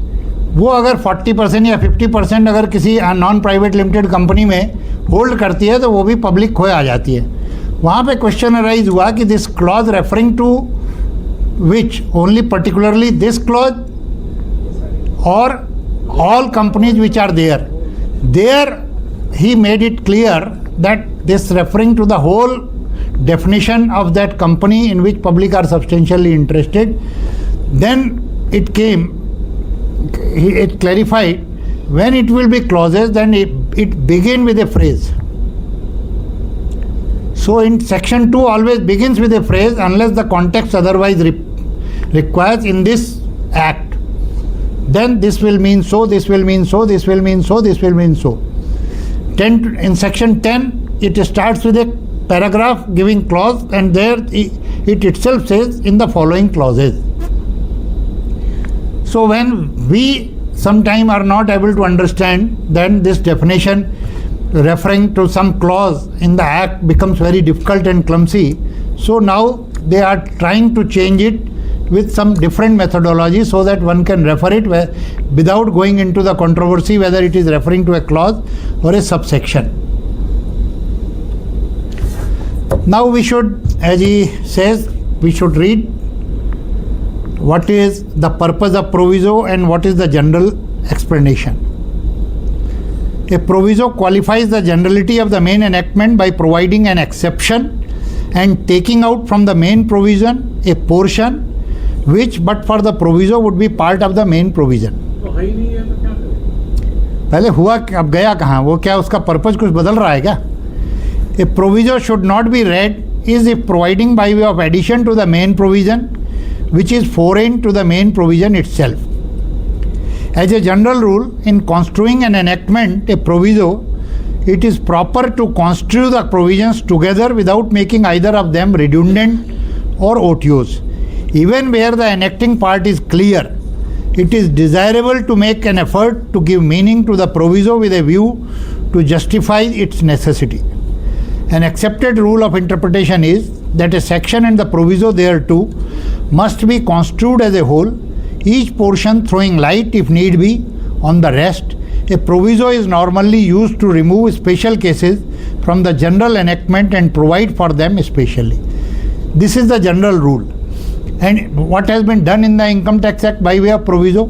वो अगर 40% या 50% अगर किसी नॉन प्राइवेट लिमिटेड कंपनी में होल्ड करती है तो वो भी पब्लिक खोए आ जाती है। वहाँ पे क्वेश्चन अराइज हुआ कि this clause referring to which only particularly this clause और all companies which are there he made it clear that this referring to the whole definition of that company in which public are substantially interested. Then it clarified when it will be clauses, then it begin with a phrase. So in section 2 always begins with a phrase unless the context otherwise requires in this act. Then this will mean so, this will mean so, this will mean so, this will mean so. In section 10 it starts with a paragraph giving clause, and there it itself says in the following clauses. So when we sometime are not able to understand, then this definition referring to some clause in the act becomes very difficult and clumsy. So now they are trying to change it with some different methodology so that one can refer it without going into the controversy whether it is referring to a clause or a subsection. Now we should, as he says, we should read what is the purpose of proviso and what is the general explanation. A proviso qualifies the generality of the main enactment by providing an exception and taking out from the main provision a portion which but for the proviso would be part of the main provision. तो है ही नहीं है तो क्या करें? पहले हुआ, अब गया कहाँ? वो क्या उसका पर्पज कुछ बदल रहा है क्या? A proviso should not be read is if providing by way of addition to the main provision which is foreign to the main provision itself. As a general rule, in construing an enactment, a proviso, it is proper to construe the provisions together without making either of them redundant or odious. Even where the enacting part is clear, it is desirable to make an effort to give meaning to the proviso with a view to justify its necessity. An accepted rule of interpretation is that a section and the proviso thereto must be construed as a whole, each portion throwing light, if need be, on the rest. A proviso is normally used to remove special cases from the general enactment and provide for them specially. This is the general rule. And what has been done in the Income Tax Act by way of proviso?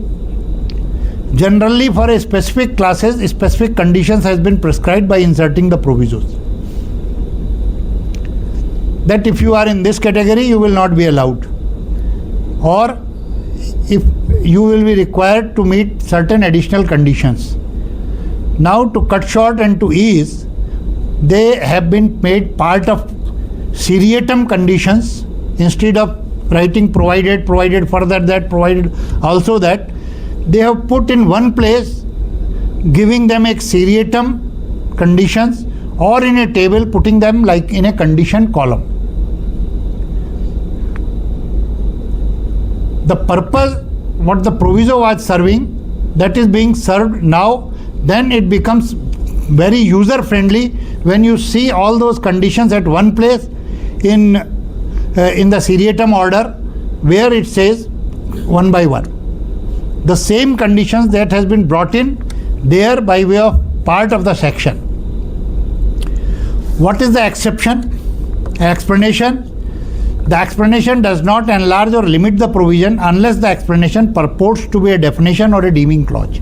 Generally, for a specific classes, specific conditions has been prescribed by inserting the provisos. That if you are in this category, you will not be allowed. Or if you will be required to meet certain additional conditions. Now, to cut short and to ease, they have been made part of seriatim conditions. Instead of writing provided further that, provided also that, they have put in one place, giving them a seriatim conditions, or in a table putting them like in a condition column. The purpose, what the proviso was serving, that is being served now. Then it becomes very user friendly when you see all those conditions at one place in the seriatim order, where it says one by one. The same conditions that has been brought in there by way of part of the section. What is the exception? Explanation. The explanation does not enlarge or limit the provision unless the explanation purports to be a definition or a deeming clause.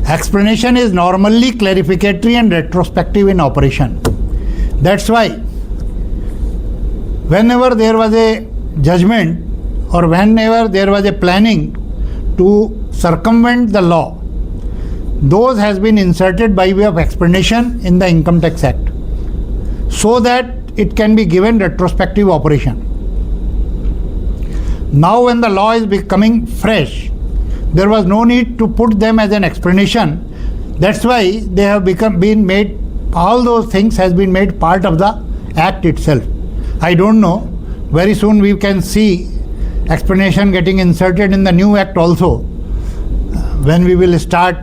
Explanation is normally clarificatory and retrospective in operation. That's why whenever there was a judgment or whenever there was a planning to circumvent the law, those has been inserted by way of explanation in the Income Tax Act, so that it can be given retrospective operation. Now when the law is becoming fresh, there was no need to put them as an explanation. That's why they have been made, all those things has been made part of the Act itself. I don't know, very soon we can see explanation getting inserted in the new Act also, when we will start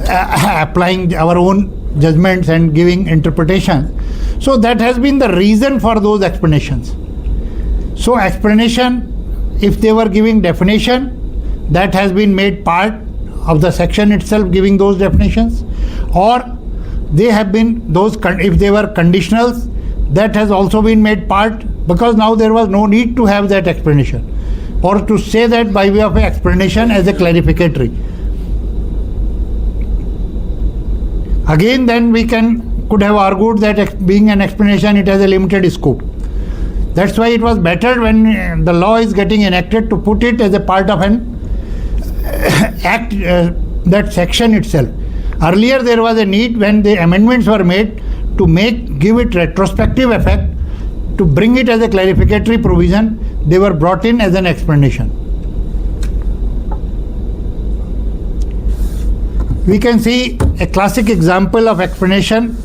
applying our own judgments and giving interpretation. So that has been the reason for those explanations. So explanation, if they were giving definition, that has been made part of the section itself giving those definitions, or they have been those, if they were conditionals, that has also been made part, because now there was no need to have that explanation or to say that by way of an explanation as a clarificatory. Again, then we could have argued that being an explanation, it has a limited scope. That's why it was better when the law is getting enacted to put it as a part of an act, that section itself. Earlier there was a need, when the amendments were made, to give it retrospective effect, to bring it as a clarificatory provision, they were brought in as an explanation. We can see a classic example of explanation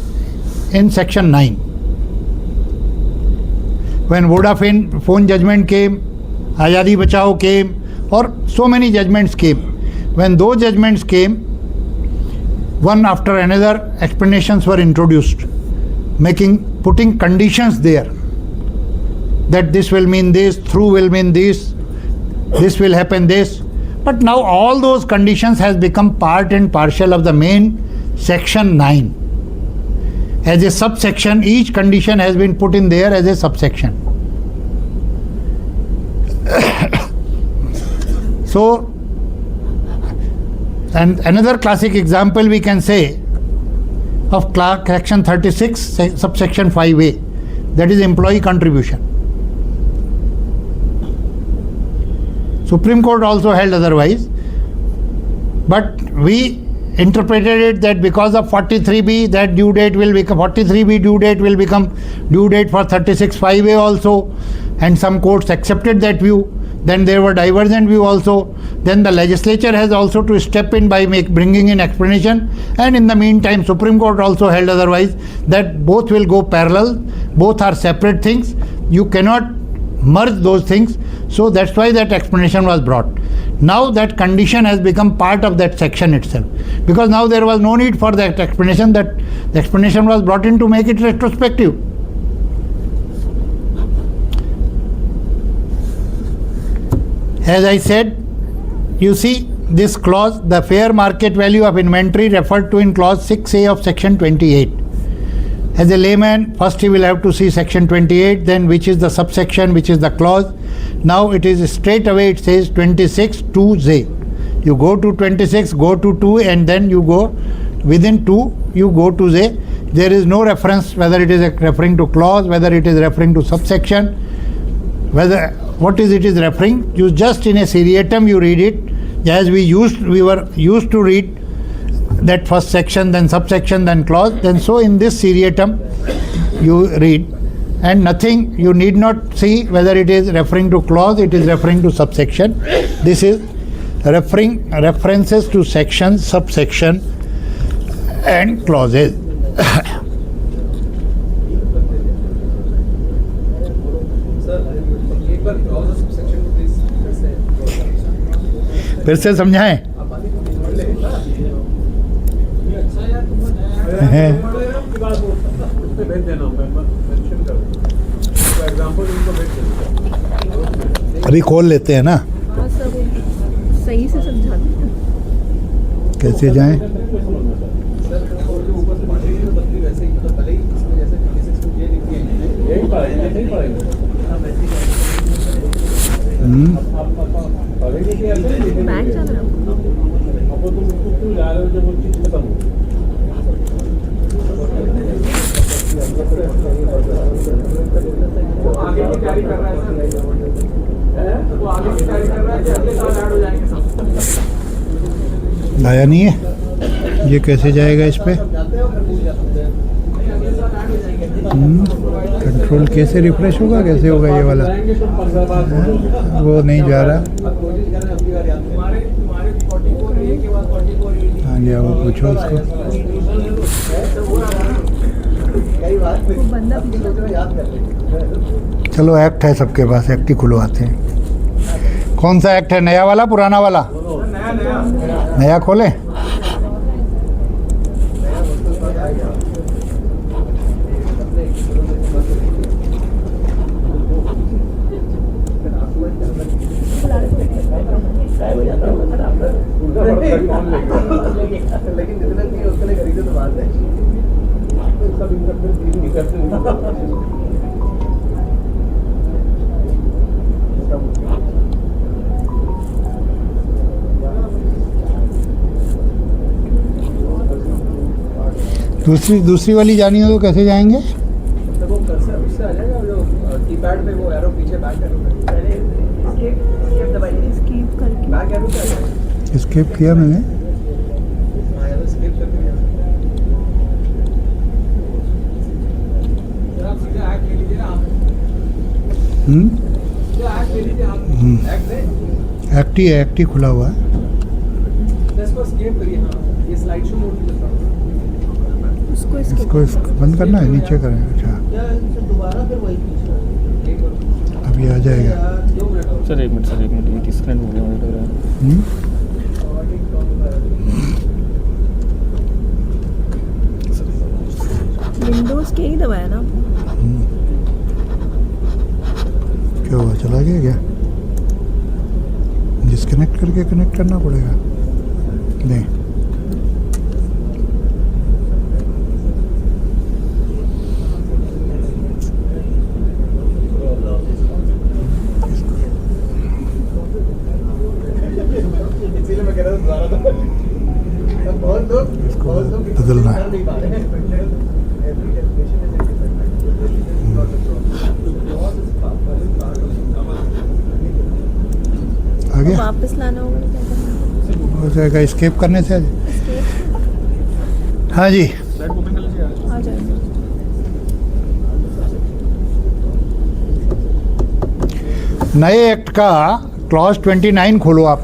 in section 9. When Vodafone judgment came, Azadi Bachao came, or so many judgments came. When those judgments came, one after another explanations were introduced, putting conditions there, that this will mean this, through will mean this will happen this. But now all those conditions has become part and parcel of the main section 9. As a subsection, each condition has been put in there as a subsection. So, and another classic example we can say of section 36, subsection 5A, that is employee contribution. Supreme Court also held otherwise, but we interpreted it that because of 43B, that due date will become 43B due date will become due date for 36(5)A also, and some courts accepted that view. Then there were divergent view also. Then the legislature has also to step in by bringing in explanation, and in the meantime Supreme Court also held otherwise, that both will go parallel, both are separate things, you cannot merge those things. So that's why that explanation was brought. Now that condition has become part of that section itself, because now there was no need for that explanation, that the explanation was brought in to make it retrospective. As I said, you see this clause, the fair market value of inventory referred to in clause 6A of section 28. As a layman, first he will have to see section 28, then which is the subsection, which is the clause. Now it is straight away, it says 26 2Z. You go to 26, go to 2, and then you go within 2, you go to Z. There is no reference whether it is referring to clause, whether it is referring to subsection, whether what is it is referring? You just in a seriatim you read it, as we were used to read that first section, then subsection, then clause. Then so in this seriatim you read, and nothing, you need not see whether it is referring to clause, it is referring to subsection. This is references to section, subsection and clauses. एक बार क्लॉज और सबसेक्शन को प्लीज फिर से समझाएं? अच्छा यार तुम उसमें भेज देना, मेंशन कर देना, फॉर एग्जांपल उनको भेज देना। अभी खोल लेते हैं ना, हाँ सर, वो सही से समझा दें। कैसे जाएं? सर और जो ऊपर से पढ़ेंगे तो बदली वैसे ही, मतलब भले ही इसमें जैसे 26 में ये लिखी है यही पढ़ेंगे, यही पढ़ेंगे। पढ़ेंगे कि ऐसे ही लिखेंगे? बैंक जाना है आपको? अब वो तुम उसको क्यों जा रहे हो जब वो चीज़ खत्म हो? वो आगे की तैयारी कर रहा है सर, वो आगे की तैयारी कर रहा है कि अगले साल ऐड हो जाएंगे सब। आया नहीं है, ये कैसे जाएगा इस पे? कंट्रोल कैसे रिफ्रेश होगा, कैसे होगा ये वाला? वो नहीं जा रहा। हाँ गया, वो पूछो उसको। वो बंदा पीछे चलो एक्ट है सबके पास, एक्ट ही खुलवाते हैं। कौन सा एक्ट है, नया वाला पुराना वाला? नया खोले। लेकिन जितने चाहिए उसके लिए खरीदे तो बात है। दूसरी वाली जानी हो तो कैसे जाएंगे? तो वो कर्सर उससे आ जाएगा, जो कीपैड पे वो एरो पीछे बैक एरो पे स्किप दबाइए, स्किप करके बैक एरो पे आ जाएगा। स्किप किया मैंने। हाँ यार स्किप करके भी आ सकते हैं। आप सीधा एक्ट ले लीजिए ना आप। सीधा एक्ट ले लीजिए आप। एक्ट है, एक्ट ही खुला हुआ है। इसको स्किप करिए। हाँ ये स्लाइड शो मोड में चलता है। उसको इसको बंद करना है, नीचे करें। अच्छा दोबारा फिर वही अभी आ जाएगा। सर एक मिनट ये डिस्कनेक्ट हो गया मुझे लग रहा है। विंडोज के ही दबाया ना? क्या हुआ, चला गया क्या? डिस्कनेक्ट करके कनेक्ट करना पड़ेगा। नहीं, इसीलिए मैं कह रहा था दोबारा बहुत लोग बदलना है। नहीं पा रहे हैं। आ गया, वापस लाना होगा तो क्या करना? हो जाएगा एस्केप करने से। हाँ जी, आ जाएगा। नए एक्ट का क्लॉज 29 खोलो आप।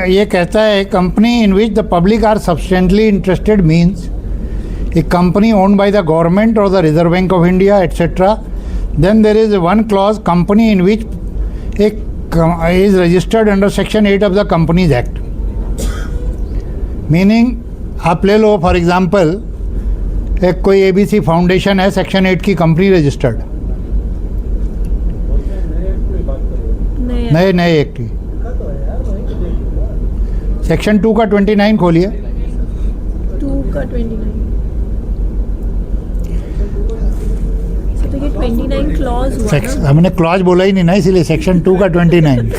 ये कहता है company in which the public are substantially interested means a company owned by the government or the Reserve Bank of India, etc. Then there is one clause, company in which is registered under section 8 of the Companies Act. Meaning आप ले लो फॉर एग्जांपल एक कोई ABC फाउंडेशन है, सेक्शन 8 की कंपनी रजिस्टर्ड, नए एक्ट की। सेक्शन 2 का 29 खोलिए। 2 का 29 तो ये 29 क्लॉज हुआ ना? हमने क्लॉज बोला ही नहीं ना, इसीलिए सेक्शन 2 का 29।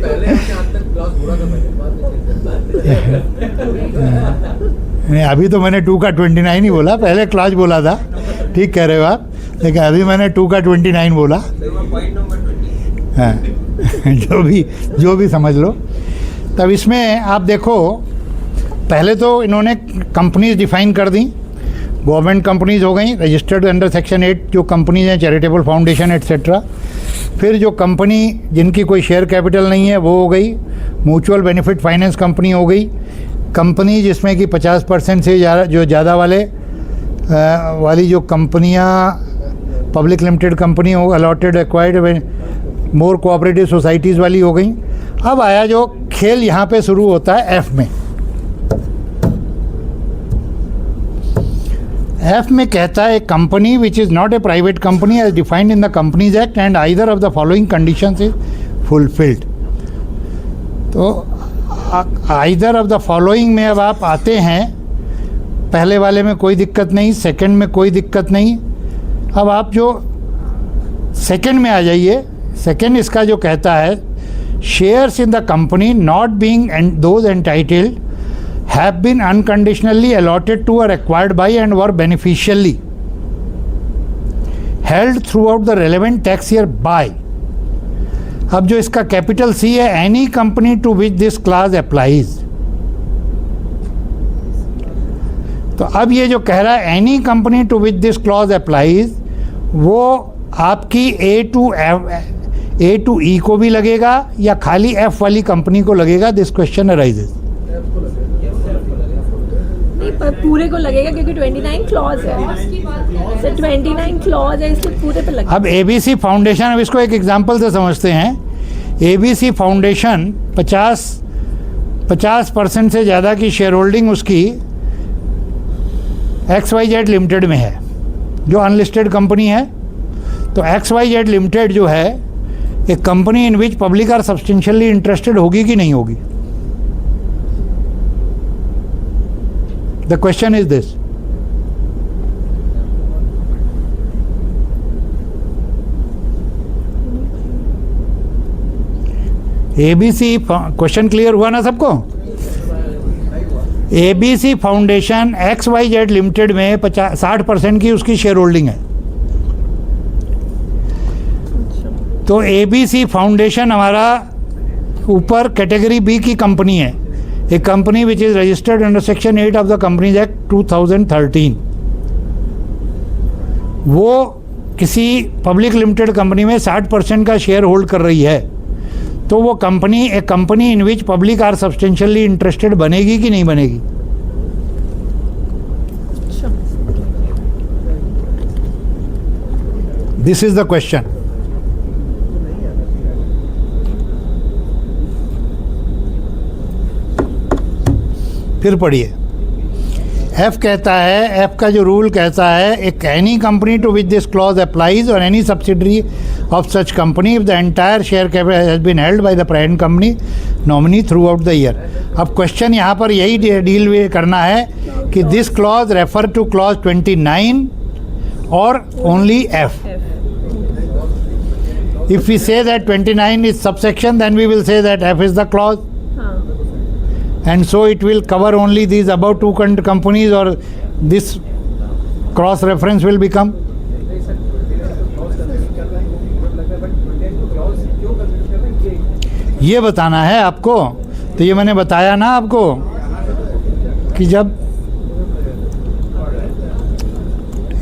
पहले आपके हाथ तक क्लास बुरा था पहले, बाद में नहीं, अभी तो मैंने 2 का 29 ही बोला, पहले क्लॉज बोला था, ठीक कह रहे हो आप, लेकिन अभी मैंने 2 का 29 बोला। Point number 20। हाँ जो भी समझ लो। तब इसमें आप देखो, पहले तो इन्होंने कंपनीज डिफाइन कर दी, गवर्नमेंट कंपनीज हो गई, रजिस्टर्ड अंडर सेक्शन 8 जो कंपनीज हैं, चैरिटेबल फाउंडेशन एट्सेट्रा। फिर जो कंपनी जिनकी कोई शेयर कैपिटल नहीं है वो हो गई, म्यूचुअल बेनिफिट फाइनेंस कंपनी हो गई, कंपनी जिसमें कि 50% से ज़्यादा वाली जो कंपनियां पब्लिक लिमिटेड कंपनी हो, अलॉटेड एक्वायर्ड मोर कोऑपरेटिव सोसाइटीज़ वाली हो गई। अब आया जो खेल यहाँ पे शुरू होता है एफ में। एफ में कहता है company which is not a private company as defined in the companies act and either of the following conditions is fulfilled. तो आइदर ऑफ द फॉलोइंग में अब आप आते हैं, पहले वाले में कोई दिक्कत नहीं, सेकंड में कोई दिक्कत नहीं। अब आप जो सेकंड में आ जाइए, सेकंड इसका जो कहता है shares in the company not being those entitled have been unconditionally allotted to or acquired by and were beneficially held throughout the relevant tax year by। अब जो इसका कैपिटल सी है, any company to which this clause applies. तो अब ये जो कह रहा है any company to which this clause applies, वो आपकी ए टू ई को भी लगेगा या खाली एफ वाली कंपनी को लगेगा? This question arises. पर पूरे को लगेगा क्योंकि 29 क्लॉज है, तो 29 क्लॉज है इसलिए पूरे पे लगेगा। अब एबीसी फाउंडेशन, अब इसको एक एग्जांपल से समझते हैं। एबीसी फाउंडेशन 50% से ज़्यादा की शेयर होल्डिंग उसकी XYZ लिमिटेड में है, जो अनलिस्टेड कंपनी है। तो XYZ लिमिटेड जो है एक company in which public are substantially interested होगी कि नहीं होगी? The question is this. ABC question clear हुआ ना सबको? ABC फाउंडेशन XYZ लिमिटेड में 60% की उसकी शेयर होल्डिंग है। तो ABC फाउंडेशन हमारा ऊपर कैटेगरी बी की कंपनी है, a company which is registered under section 8 of the Companies Act 2013। वो किसी पब्लिक लिमिटेड कंपनी में 60% का शेयर होल्ड कर रही है, तो वो कंपनी एक company in which public are substantially interested बनेगी कि नहीं बनेगी? This is the question. फिर पढ़िए, एफ कहता है, एफ का जो रूल कहता है, एक any company to which this clause applies और any subsidiary of such company if the entire share capital has been held by the parent company nominee throughout the year. अब क्वेश्चन यहाँ पर यही डील करना है कि this clause refer to clause 29 और only F. If we say that 29 is subsection, then we will say that F is the clause, and so it will cover only these above two companies, or this cross reference will become। ये बताना है आपको। तो ये मैंने बताया ना आपको कि जब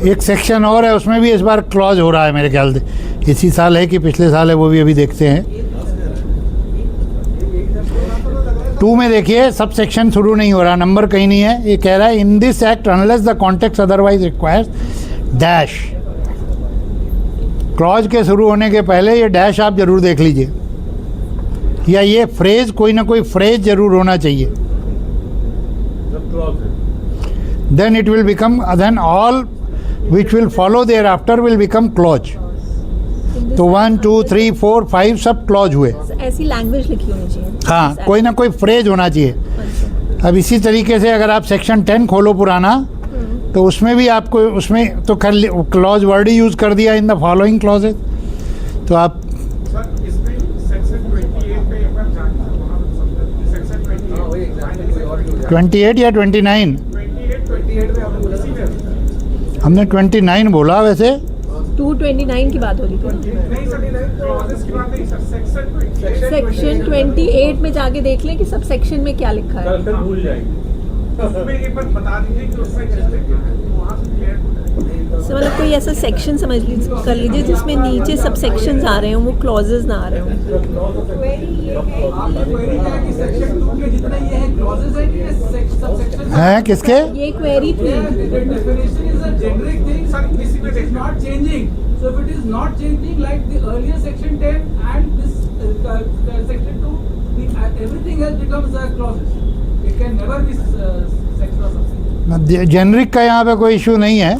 एक सेक्शन और है उसमें भी इस बार क्लॉज हो रहा है, मेरे ख्याल से इसी साल है कि पिछले साल है, वो भी अभी देखते हैं। 2 में देखिए सब सेक्शन शुरू नहीं हो रहा, नंबर कहीं नहीं है। ये कह रहा है in this act unless the context otherwise requires dash. Clause के शुरू होने के पहले ये डैश आप जरूर देख लीजिए, या ये फ्रेज, कोई ना कोई फ्रेज जरूर होना चाहिए। Then it will become, then all which will follow thereafter will become clause. तो 1 2 3 4 5 सब क्लॉज हुए। ऐसी लैंग्वेज लिखी होनी चाहिए। हाँ, कोई ना कोई फ्रेज होना चाहिए। अब इसी तरीके से अगर आप सेक्शन 10 खोलो पुराना, तो उसमें भी आपको, उसमें तो क्लॉज वर्ड ही यूज़ कर दिया इन द फॉलोइंग क्लॉजेज। तो आप 28 या 29? 28 में हमने उसी में हमने 29 बोला वैसे। 229 की बात हो रही थी। नहीं सर, क्लॉजेस की बात नहीं सर, सेक्शन सेक्शन 28 में जाके देख लें कि सब सेक्शन में क्या लिखा है। कल तक भूल जाएंगे। उसमें एक बार बता दीजिए कि उसमें क्या है, वहाँ से क्लियर हो जाए। तो मतलब कोई ऐसा सेक्शन समझ लीजिए, कर लीजिए जिसमें नीचे सब सेक्शंस आ रहे हों, वो क्लॉजेस ना आ रहे हों। आपने क्वेरी किया कि सेक्शन 2 के जितने ये है क्लॉजेस है कि ये सबसेक्शन हैं किसके? ये क्वेरी थी। definition is a generic thing, sir. This it is not changing. So if it is not changing, like the earlier section 10 and this section 2, everything else becomes clauses. It can never be section or something. Generic का यहाँ पे कोई इशू नहीं है,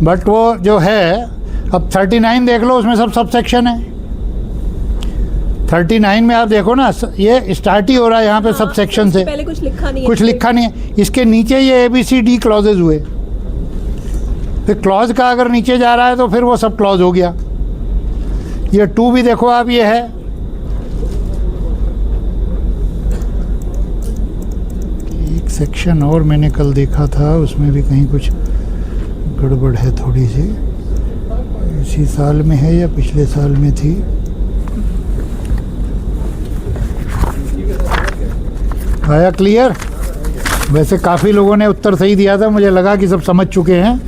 बट वो जो है अब 39 देख लो, उसमें सब सेक्शन है। 39 में आप देखो ना, ये स्टार्ट ही हो रहा है यहाँ पे सब सेक्शन से, पहले कुछ लिखा नहीं है। कुछ लिखा नहीं है। इसके नीचे ये ABCD क्लॉजेज हुए, फिर क्लॉज का अगर नीचे जा रहा है तो फिर वो सब क्लॉज हो गया। ये 2 भी देखो आप, ये है एक सेक्शन और मैंने कल देखा था, उसमें भी कहीं कुछ गड़बड़ है थोड़ी सी। इसी साल में है या पिछले साल में थी? आया क्लियर? वैसे काफ़ी लोगों ने उत्तर सही दिया था, मुझे लगा कि सब समझ चुके हैं।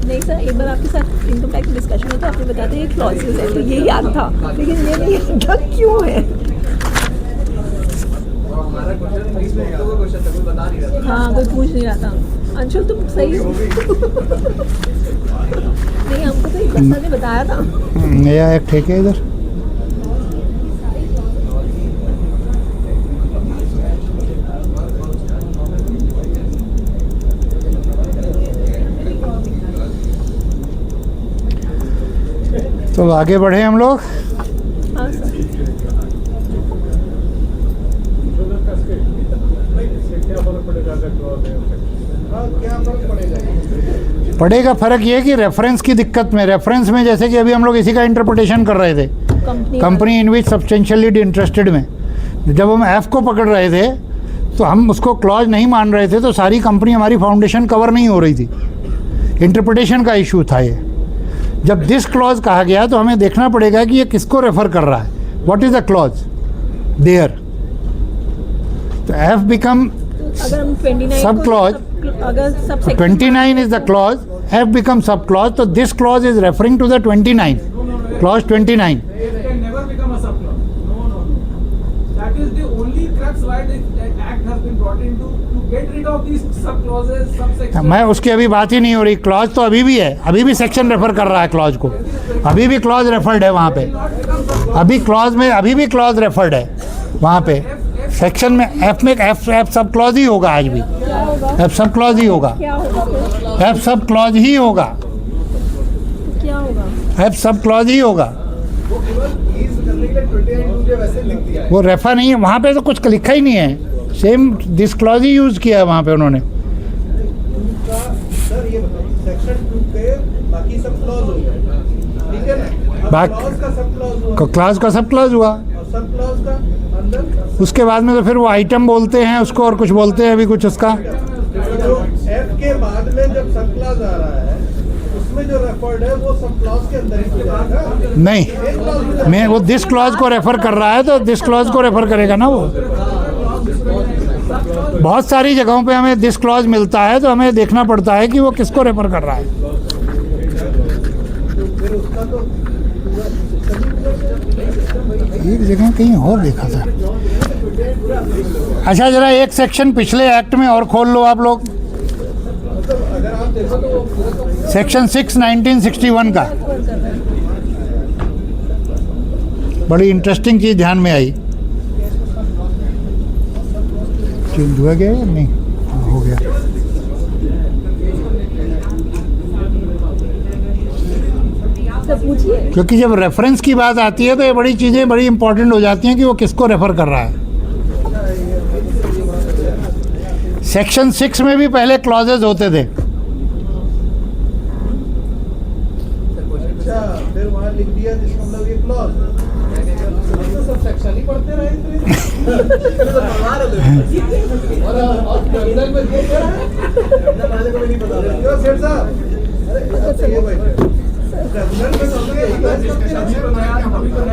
नहीं सर, एक बार आपके साथ इनकम टैक्स डिस्कशन हो तो आपने बताया था ये क्लॉजेस है, तो ये याद था, लेकिन ये नहीं याद क्यों है। हमारा क्वेश्चन इसमें तो क्वेश्चन था, कोई बता नहीं रहा था। हाँ, कोई पूछ नहीं रहा था। अंशुल तुम सही हो। नहीं, हमको तो एक बंदा ने बताया था। नया एक ठेके इधर। तो आगे बढ़े हम लोग। हाँ सर। पड़ेगा फ़र्क ये कि रेफरेंस की दिक्कत में, रेफरेंस में जैसे कि अभी हम लोग इसी का इंटरप्रिटेशन कर रहे थे, company in which substantially interested में। जब हम F को पकड़ रहे थे तो हम उसको क्लॉज नहीं मान रहे थे, तो सारी कंपनी हमारी फाउंडेशन कवर नहीं हो रही थी। इंटरप्रिटेशन का इशू था ये। जब दिस क्लॉज कहा गया तो हमें देखना पड़ेगा कि ये किसको रेफर कर रहा है, what is the clause there. तो F बिकम अगर हम 29 सब क्लॉज, अगर सब 29 is the clause, F becomes sub clause, so this clause is referring to the 29, clause 29. It can never become a subclause. No. That is the only crux why the act has been brought in to get rid of these subclauses, subsections. मैं उसकी अभी बात ही नहीं हो रही। क्लॉज तो अभी भी है, अभी भी सेक्शन रेफर कर रहा है क्लॉज को, अभी भी क्लॉज रेफर्ड है वहाँ पे, अभी क्लॉज में अभी भी क्लॉज रेफर्ड है वहाँ पे सेक्शन में। F में F सब क्लॉज ही होगा, आज भी F सब क्लॉज ही होगा, F सब क्लॉज ही होगा, क्या होगा? F सब क्लॉज ही होगा। वो केवल ईज करने के लिए 29 जो वैसे लिख दिया है। वो रेफर नहीं है वहाँ पे, तो कुछ लिखा ही नहीं है, same this clause he use किया है वहाँ पे उन्होंने। सर ये बताइए, सेक्शन 2 के बाकी सब क्लॉज हो गए, ठीक है ना? अब क्लॉज का सब क्लॉज हुआ क्लॉज का सब क्लॉज हुआ, और सब क्लॉज का अंदर उसके बाद में तो फिर वो आइटम बोलते हैं उसको, और कुछ बोलते हैं अभी कुछ उसका। जो F के बाद में जब सब क्लॉज आ रहा है उसमें जो रेफर्ड है वो सब क्लॉज के अंदर ही जाएगा। नहीं, मैं वो दिस क्लॉज को रेफर कर रहा है तो दिस क्लॉज को रेफर करेगा ना वो। बहुत सारी जगहों पे हमें दिस क्लॉज मिलता है, तो हमें देखना पड़ता है कि वो किसको रेफर कर रहा है। एक जगह कहीं और देखा था। अच्छा, जरा एक सेक्शन पिछले एक्ट में और खोल लो आप लोग, सेक्शन 6 1961 का। बड़ी इंटरेस्टिंग चीज़ ध्यान में आई। चेंज हुआ गया या नहीं? हो गया। क्योंकि जब रेफरेंस की बात आती है तो ये बड़ी चीज़ें बड़ी इंपॉर्टेंट हो जाती हैं कि वो किसको रेफर कर रहा है। सेक्शन 6 में भी पहले क्लॉजेज होते थे। फिर वहाँ लिख दिया जिसका मतलब ये क्लॉज तो सब सेक्शन ही पढ़ते रहे और टर्मिनल में ये क्या है वाले को भी नहीं पता क्यों सेठ साहब अरे ये भाई टर्मिनल में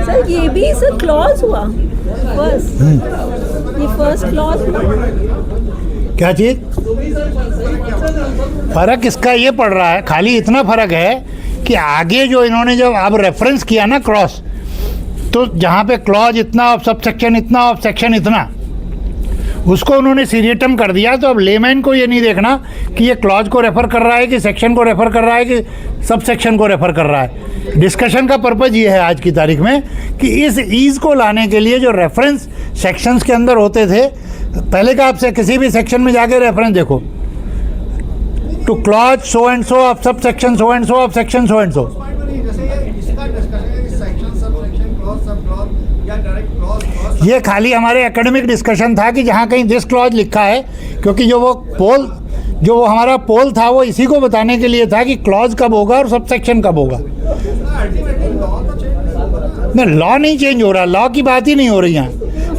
सर ये भी सर क्लॉज हुआ फर्स्ट, ये फर्स्ट क्लॉज हुआ। क्या चीज़? फर्क इसका ये पड़ रहा है, खाली इतना फर्क है कि आगे जो इन्होंने जब अब रेफरेंस किया ना क्रॉस, तो जहाँ पे क्लॉज इतना ऑफ सब सेक्शन इतना ऑफ सेक्शन इतना, उसको उन्होंने सीरियटम कर दिया। तो अब लेमैन को ये नहीं देखना कि ये क्लॉज को रेफ़र कर रहा है कि सेक्शन को रेफ़र कर रहा है कि सब सेक्शन को रेफ़र कर रहा है। डिस्कशन का पर्पज़ ये है आज की तारीख में कि इस ईज़ को लाने के लिए जो रेफरेंस सेक्शंस के अंदर होते थे, पहले का आपसे किसी भी सेक्शन में जाके रेफरेंस देखो, two clause so and so of sub section so and so of section so and so. ये खाली हमारे एकेडमिक डिस्कशन था कि जहाँ कहीं दिस क्लॉज लिखा है, क्योंकि जो वो हमारा पोल था वो इसी को बताने के लिए था कि क्लॉज कब होगा और सब सेक्शन कब होगा। नहीं, लॉ नहीं चेंज हो रहा, लॉ की बात ही नहीं हो रही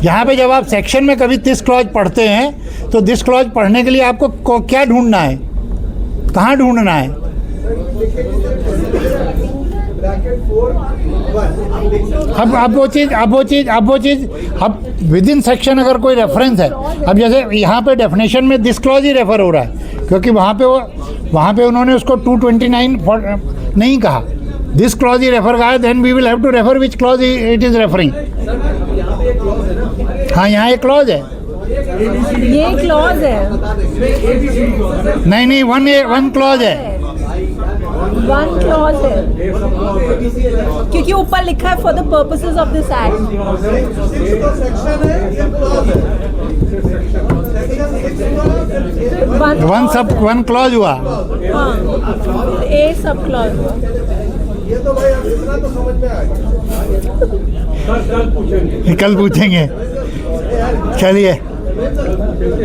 यहाँ पे। जब आप सेक्शन में कभी दिस क्लॉज पढ़ते हैं तो दिस क्लॉज पढ़ने के लिए आपको क्या ढूंढना है, कहाँ ढूंढना है? अब वो चीज़ अब विद इन सेक्शन अगर कोई रेफरेंस है, अब जैसे यहाँ पे डेफिनेशन में दिस क्लॉज ही रेफर हो रहा है, क्योंकि वहाँ पे उन्होंने उसको 229 नहीं कहा, दिस क्लॉज ही रेफर कहा, then we will have to refer which clause it is referring. हाँ, यहाँ एक क्लॉज है, ये क्लॉज है। नहीं, वन क्लॉज है, वन क्लॉज है, क्योंकि ऊपर लिखा है for the purposes of this act. One clause हुआ। हाँ, ए सब क्लॉज हुआ। ये तो भाई अब इतना तो समझ में आ गया, कल पूछेंगे। चलिए,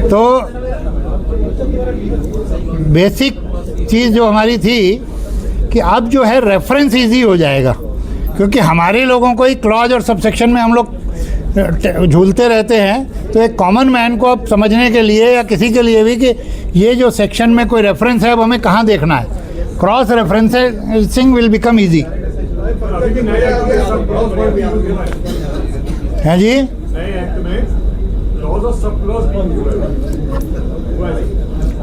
तो बेसिक चीज़ जो हमारी थी कि अब जो है रेफरेंस इजी हो जाएगा, क्योंकि हमारे लोगों को ही क्लॉज और सबसेक्शन में हम लोग झूलते रहते हैं। तो एक कॉमन मैन को अब समझने के लिए या किसी के लिए भी कि ये जो सेक्शन में कोई रेफरेंस है अब हमें कहाँ देखना है, cross referencing will become easy. हैं जी?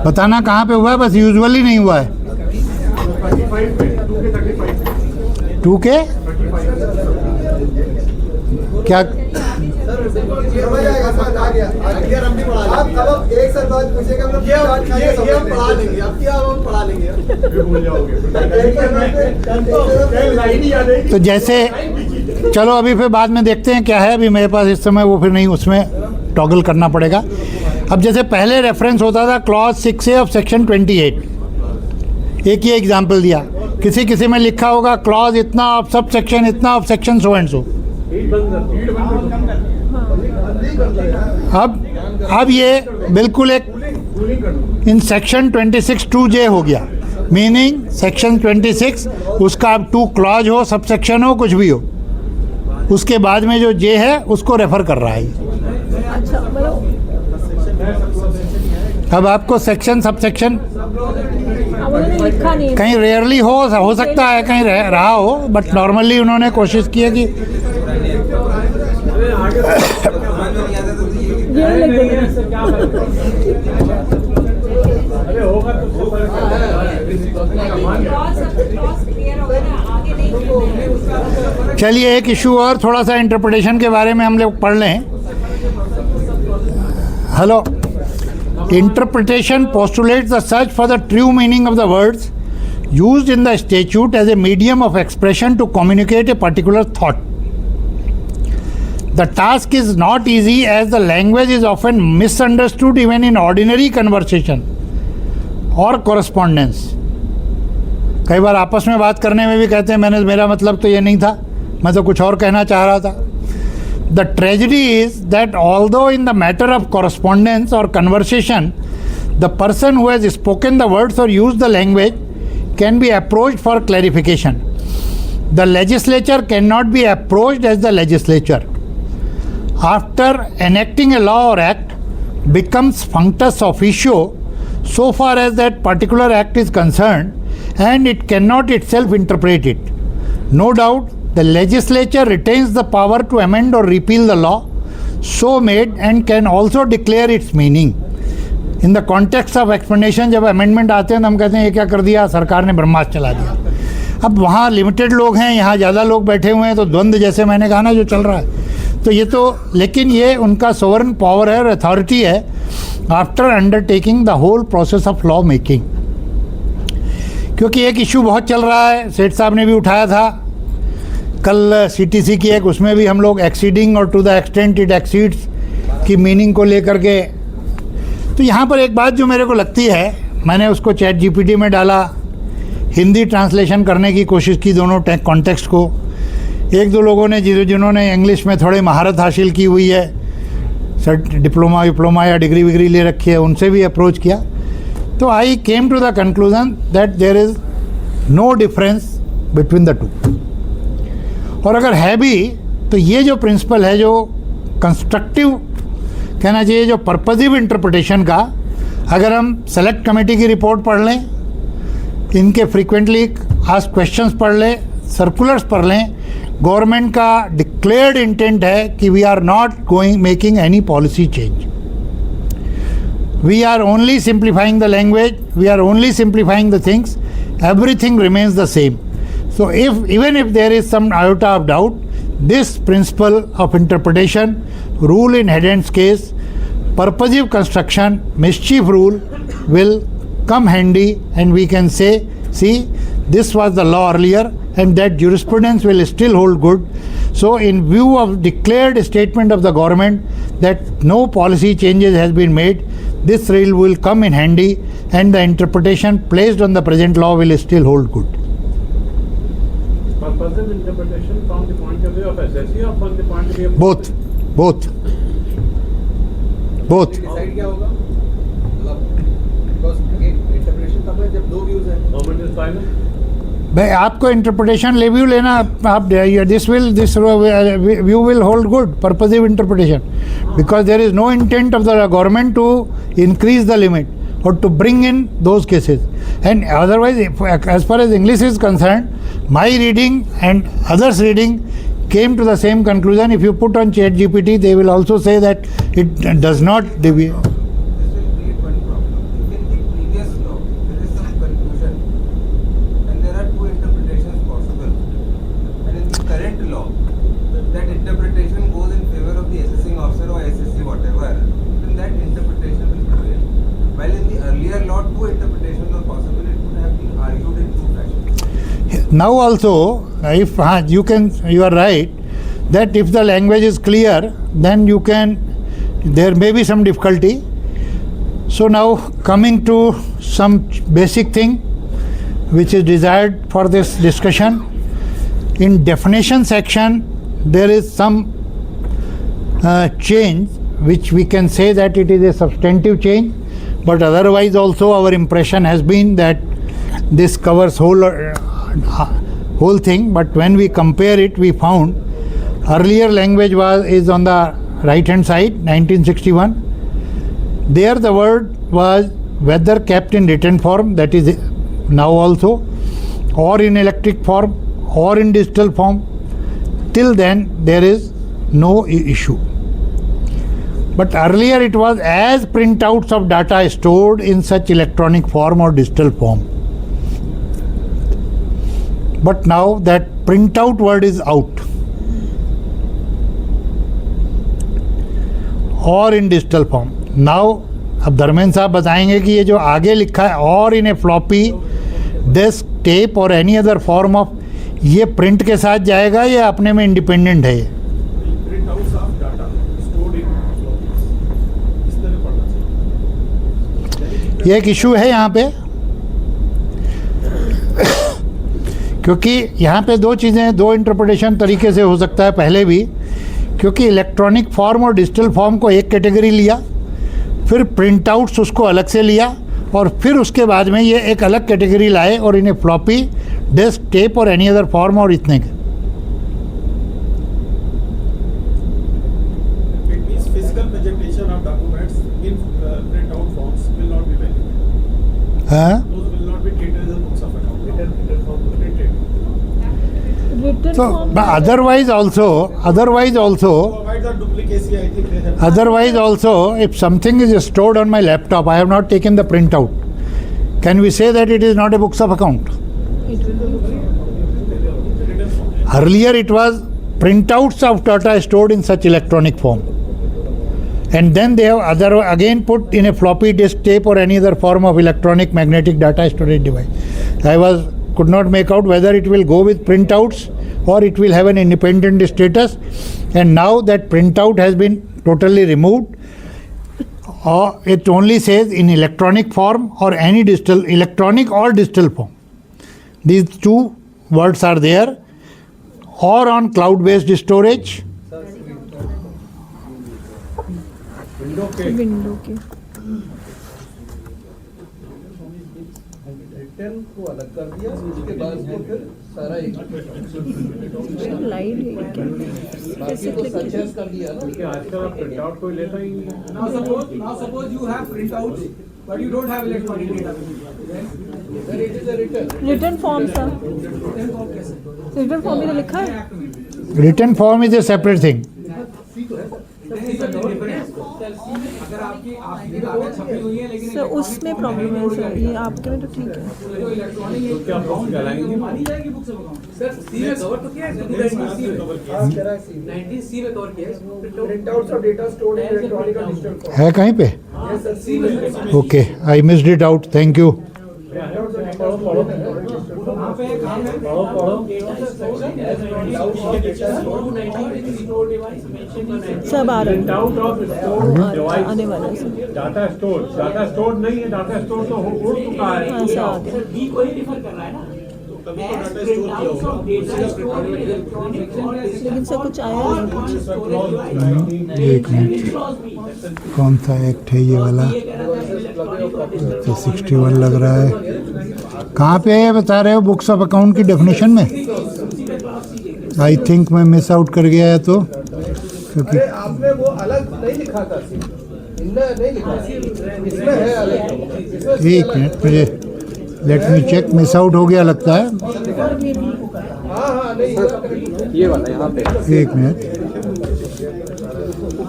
बताना कहाँ पे हुआ है, बस यूजुअली नहीं हुआ है। 2 के क्या? अब एक साथ बात पूछेगा, हम पढ़ा लेंगे, अब क्या हम पढ़ा लेंगे, तो जैसे चलो अभी फिर बाद में देखते हैं क्या है, अभी मेरे पास इस समय वो फिर नहीं, उसमें टॉगल करना पड़ेगा। अब जैसे पहले रेफरेंस होता था क्लॉज 6A ऑफ सेक्शन 28, एक ही एग्जाम्पल दिया, किसी में लिखा होगा क्लॉज इतना ऑफ सब सेक्शन इतना of section so and so. अब ये बिल्कुल एक इन सेक्शन 26 2J हो गया, मीनिंग सेक्शन 26 उसका अब 2 क्लॉज हो, सब सेक्शन हो, कुछ भी हो, उसके बाद में जो J है उसको रेफर कर रहा है। अब आपको सेक्शन सब सेक्शन कहीं रेयरली हो सकता है, कहीं रहा हो, बट नॉर्मली उन्होंने कोशिश की है कि चलिए एक इशू और थोड़ा सा इंटरप्रिटेशन के बारे में हम लोग पढ़ लें। Hello, interpretation postulates the search for the true meaning of the words used in the statute as a medium of expression to communicate a particular thought. The task is not easy as the language is often misunderstood even in ordinary conversation or correspondence. कई बार आपस में बात करने में भी कहते हैं मेरा मतलब तो ये नहीं था, मैं तो कुछ और कहना चाह रहा था। The tragedy is that although in the matter of correspondence or conversation, the person who has spoken the words or used the language can be approached for clarification, The legislature cannot be approached as the legislature. After enacting a law or act becomes functus officio so far as that particular act is concerned, and it cannot itself interpret it. No doubt, the legislature retains the power to amend or repeal the law so made and can also declare its meaning. In the context of explanation, जब अमेंडमेंट आते हैं तो हम कहते हैं ये क्या कर दिया, सरकार ने ब्रह्मास्त्र चला दिया. अब वहाँ लिमिटेड लोग हैं, यहाँ ज़्यादा लोग बैठे हुए हैं, तो द्वंद्व जैसे मैंने कहा ना जो चल रहा है, तो ये तो, लेकिन ये उनका सोवरन पावर है और अथॉरिटी है after undertaking the whole process of law making. क्योंकि एक इशू बहुत चल रहा है, सेठ साहब ने भी उठाया था कल सीटीसी की एक, उसमें भी हम लोग एक्सीडिंग और to the extent it exceeds की मीनिंग को लेकर के. तो यहाँ पर एक बात जो मेरे को लगती है, मैंने उसको चैट जीपीटी में डाला, हिंदी ट्रांसलेशन करने की कोशिश की दोनों कॉन्टेक्स्ट को. एक दो लोगों ने जिन्होंने इंग्लिश में थोड़ी महारत हासिल की हुई है, डिप्लोमा या डिग्री विग्री ले रखी है, उनसे भी अप्रोच किया. तो I came to the conclusion that there is no difference between the two. और अगर है भी तो ये जो प्रिंसिपल है, जो कंस्ट्रक्टिव कहना चाहिए, जो पर्पजिव इंटरप्रिटेशन का, अगर हम सेलेक्ट कमेटी की रिपोर्ट पढ़ लें, इनके फ्रीक्वेंटली आस्क्ड क्वेश्चंस पढ़ लें, सर्कुलर्स पढ़ लें, गवर्नमेंट का डिक्लेयर्ड इंटेंट है कि we are not going making any policy change. We are only simplifying the language, we are only simplifying the things, everything remains the same. So even if there is some iota of doubt, this principle of interpretation, rule in Hedden's case, purposive construction, mischief rule will come handy, and we can say, see, this was the law earlier and that jurisprudence will still hold good. So in view of declared statement of the government that no policy changes has been made, this rule will come in handy and the interpretation placed on the present law will still hold good. Purposive interpretation from the point of view of SSC or from the point of view of both. Decide क्या होगा, मतलब बिकॉज़ इंटरप्रिटेशन तब है जब दो व्यूज हैं. Government is final. भाई आपको इंटरप्रिटेशन रिव्यू लेना, आप this view will hold good, purposive interpretation, because there is no intent of the government to increase the limit or to bring in those cases. And otherwise, as far as English is concerned, my reading and others reading came to the same conclusion. If you put on Chat GPT, they will also say that it does not deviate. This will create one problem. If in the previous law there is some confusion and there are two interpretations possible, and in the current law that interpretation goes in favor of the assessing officer or SSC whatever, then that interpretation will prevail. While in the earlier law, two interpretations were possible, it could have been argued in two fashions. Now also, if you are right that if the language is clear, then there may be some difficulty. So now coming to some basic thing which is desired for this discussion. In definition section, there is some change which we can say that it is a substantive change. But otherwise also our impression has been that this covers whole thing. But when we compare it, we found earlier language is on the right hand side, 1961. There the word was whether kept in written form, that is now also, or in electric form, or in digital form. Till then there is no issue. But earlier it was as printouts of data stored in such electronic form or digital form. But now that printout word is out. Or in digital form. Now अब धर्मेंद्र साहब बताएंगे कि ये जो आगे लिखा है और इन ए फ्लॉपी डिस्क टेप और एनी अदर फॉर्म ऑफ, ये प्रिंट के साथ जाएगा या अपने में इंडिपेंडेंट है? ये एक इशू है यहाँ पे, क्योंकि यहाँ पे दो चीज़ें, दो इंटरप्रिटेशन तरीके से हो सकता है पहले भी, क्योंकि इलेक्ट्रॉनिक फॉर्म और डिजिटल फॉर्म को एक कैटेगरी लिया, फिर प्रिंट आउट्स उसको अलग से लिया, और फिर उसके बाद में ये एक अलग कैटेगरी लाए और इन्हें फ्लॉपी डिस्क, टेप और एनी अदर फॉर्म और इतने के. It means physical presentation of documents in printout forms will not be valid. हाँ. Those will not be treated as books of account. Written form printed. Written So, form but otherwise also, To avoid the duplicacy, I think they have. otherwise also, if something is stored on my laptop, I have not taken the printout. Can we say that it is not a books of account? Earlier it was printouts of data stored in such electronic form. And then they have again put in a floppy disk, tape or any other form of electronic magnetic data storage device. I could not make out whether it will go with printouts or it will have an independent status. And now that printout has been totally removed, or it only says in electronic form or any digital, electronic or digital form. These two words are there, or on cloud-based storage. Window के रिटर्न को अलग कर दिया, उसके बाद उसको फिर सारा एक लाइट है क्या? बाकी तो सजेस्ट कर दिया ना. क्योंकि आजकल आप प्रिंटआउट कोई लेता ही नहीं. Now suppose you have printouts, but you don't have electronic data. Then Then it is a return. Return form sir, then form कैसे? रिटर्न फॉर्म में तो लिखा है. Written form is a separate thing. Then is it different? अगर आपकी कागज छपी हुई है लेकिन सर उसमें प्रॉब्लम है सर, ये आपके में तो ठीक है. जो इलेक्ट्रॉनिक तो क्या बुक्स कहलाएंगी? मानी जाएगी बुक्स ऑफ अकाउंट. सर सी में कवर तो किया है, 19C में कवर किया है. प्रिंटआउट्स और डेटा स्टोर्ड इन इलेक्ट्रॉनिक और डिजिटल फॉर्म. है कहीं पे? यस सर, सी में. Okay, I missed it out. Thank you. वहाँ पे काम है. सब आ रहा है, Print out of stored device. आने वाला है सर. डाटा स्टोर नहीं है, डाटा स्टोर तो उड़ चुका है. हाँ सर आ गया. बी को ही डिफर कर रहा है ना. कभी तो डाटा स्टोर किया होगा. लेकिन सर कुछ आया नहीं कुछ. एक मिनट, कौन सा एक्ट है ये वाला? तो 61 लग रहा है. कहाँ पे है बता रहे हो? बुक्स ऑफ अकाउंट की डेफिनेशन में. आई थिंक मैं मिस आउट कर गया है तो, क्योंकि अरे आपने वो अलग नहीं लिखा था, इनने नहीं लिखा, इसमें है अलग. एक मिनट, मुझे let me check. Miss out हो गया लगता है. हाँ नहीं ये वाला यहाँ पे. एक मिनट,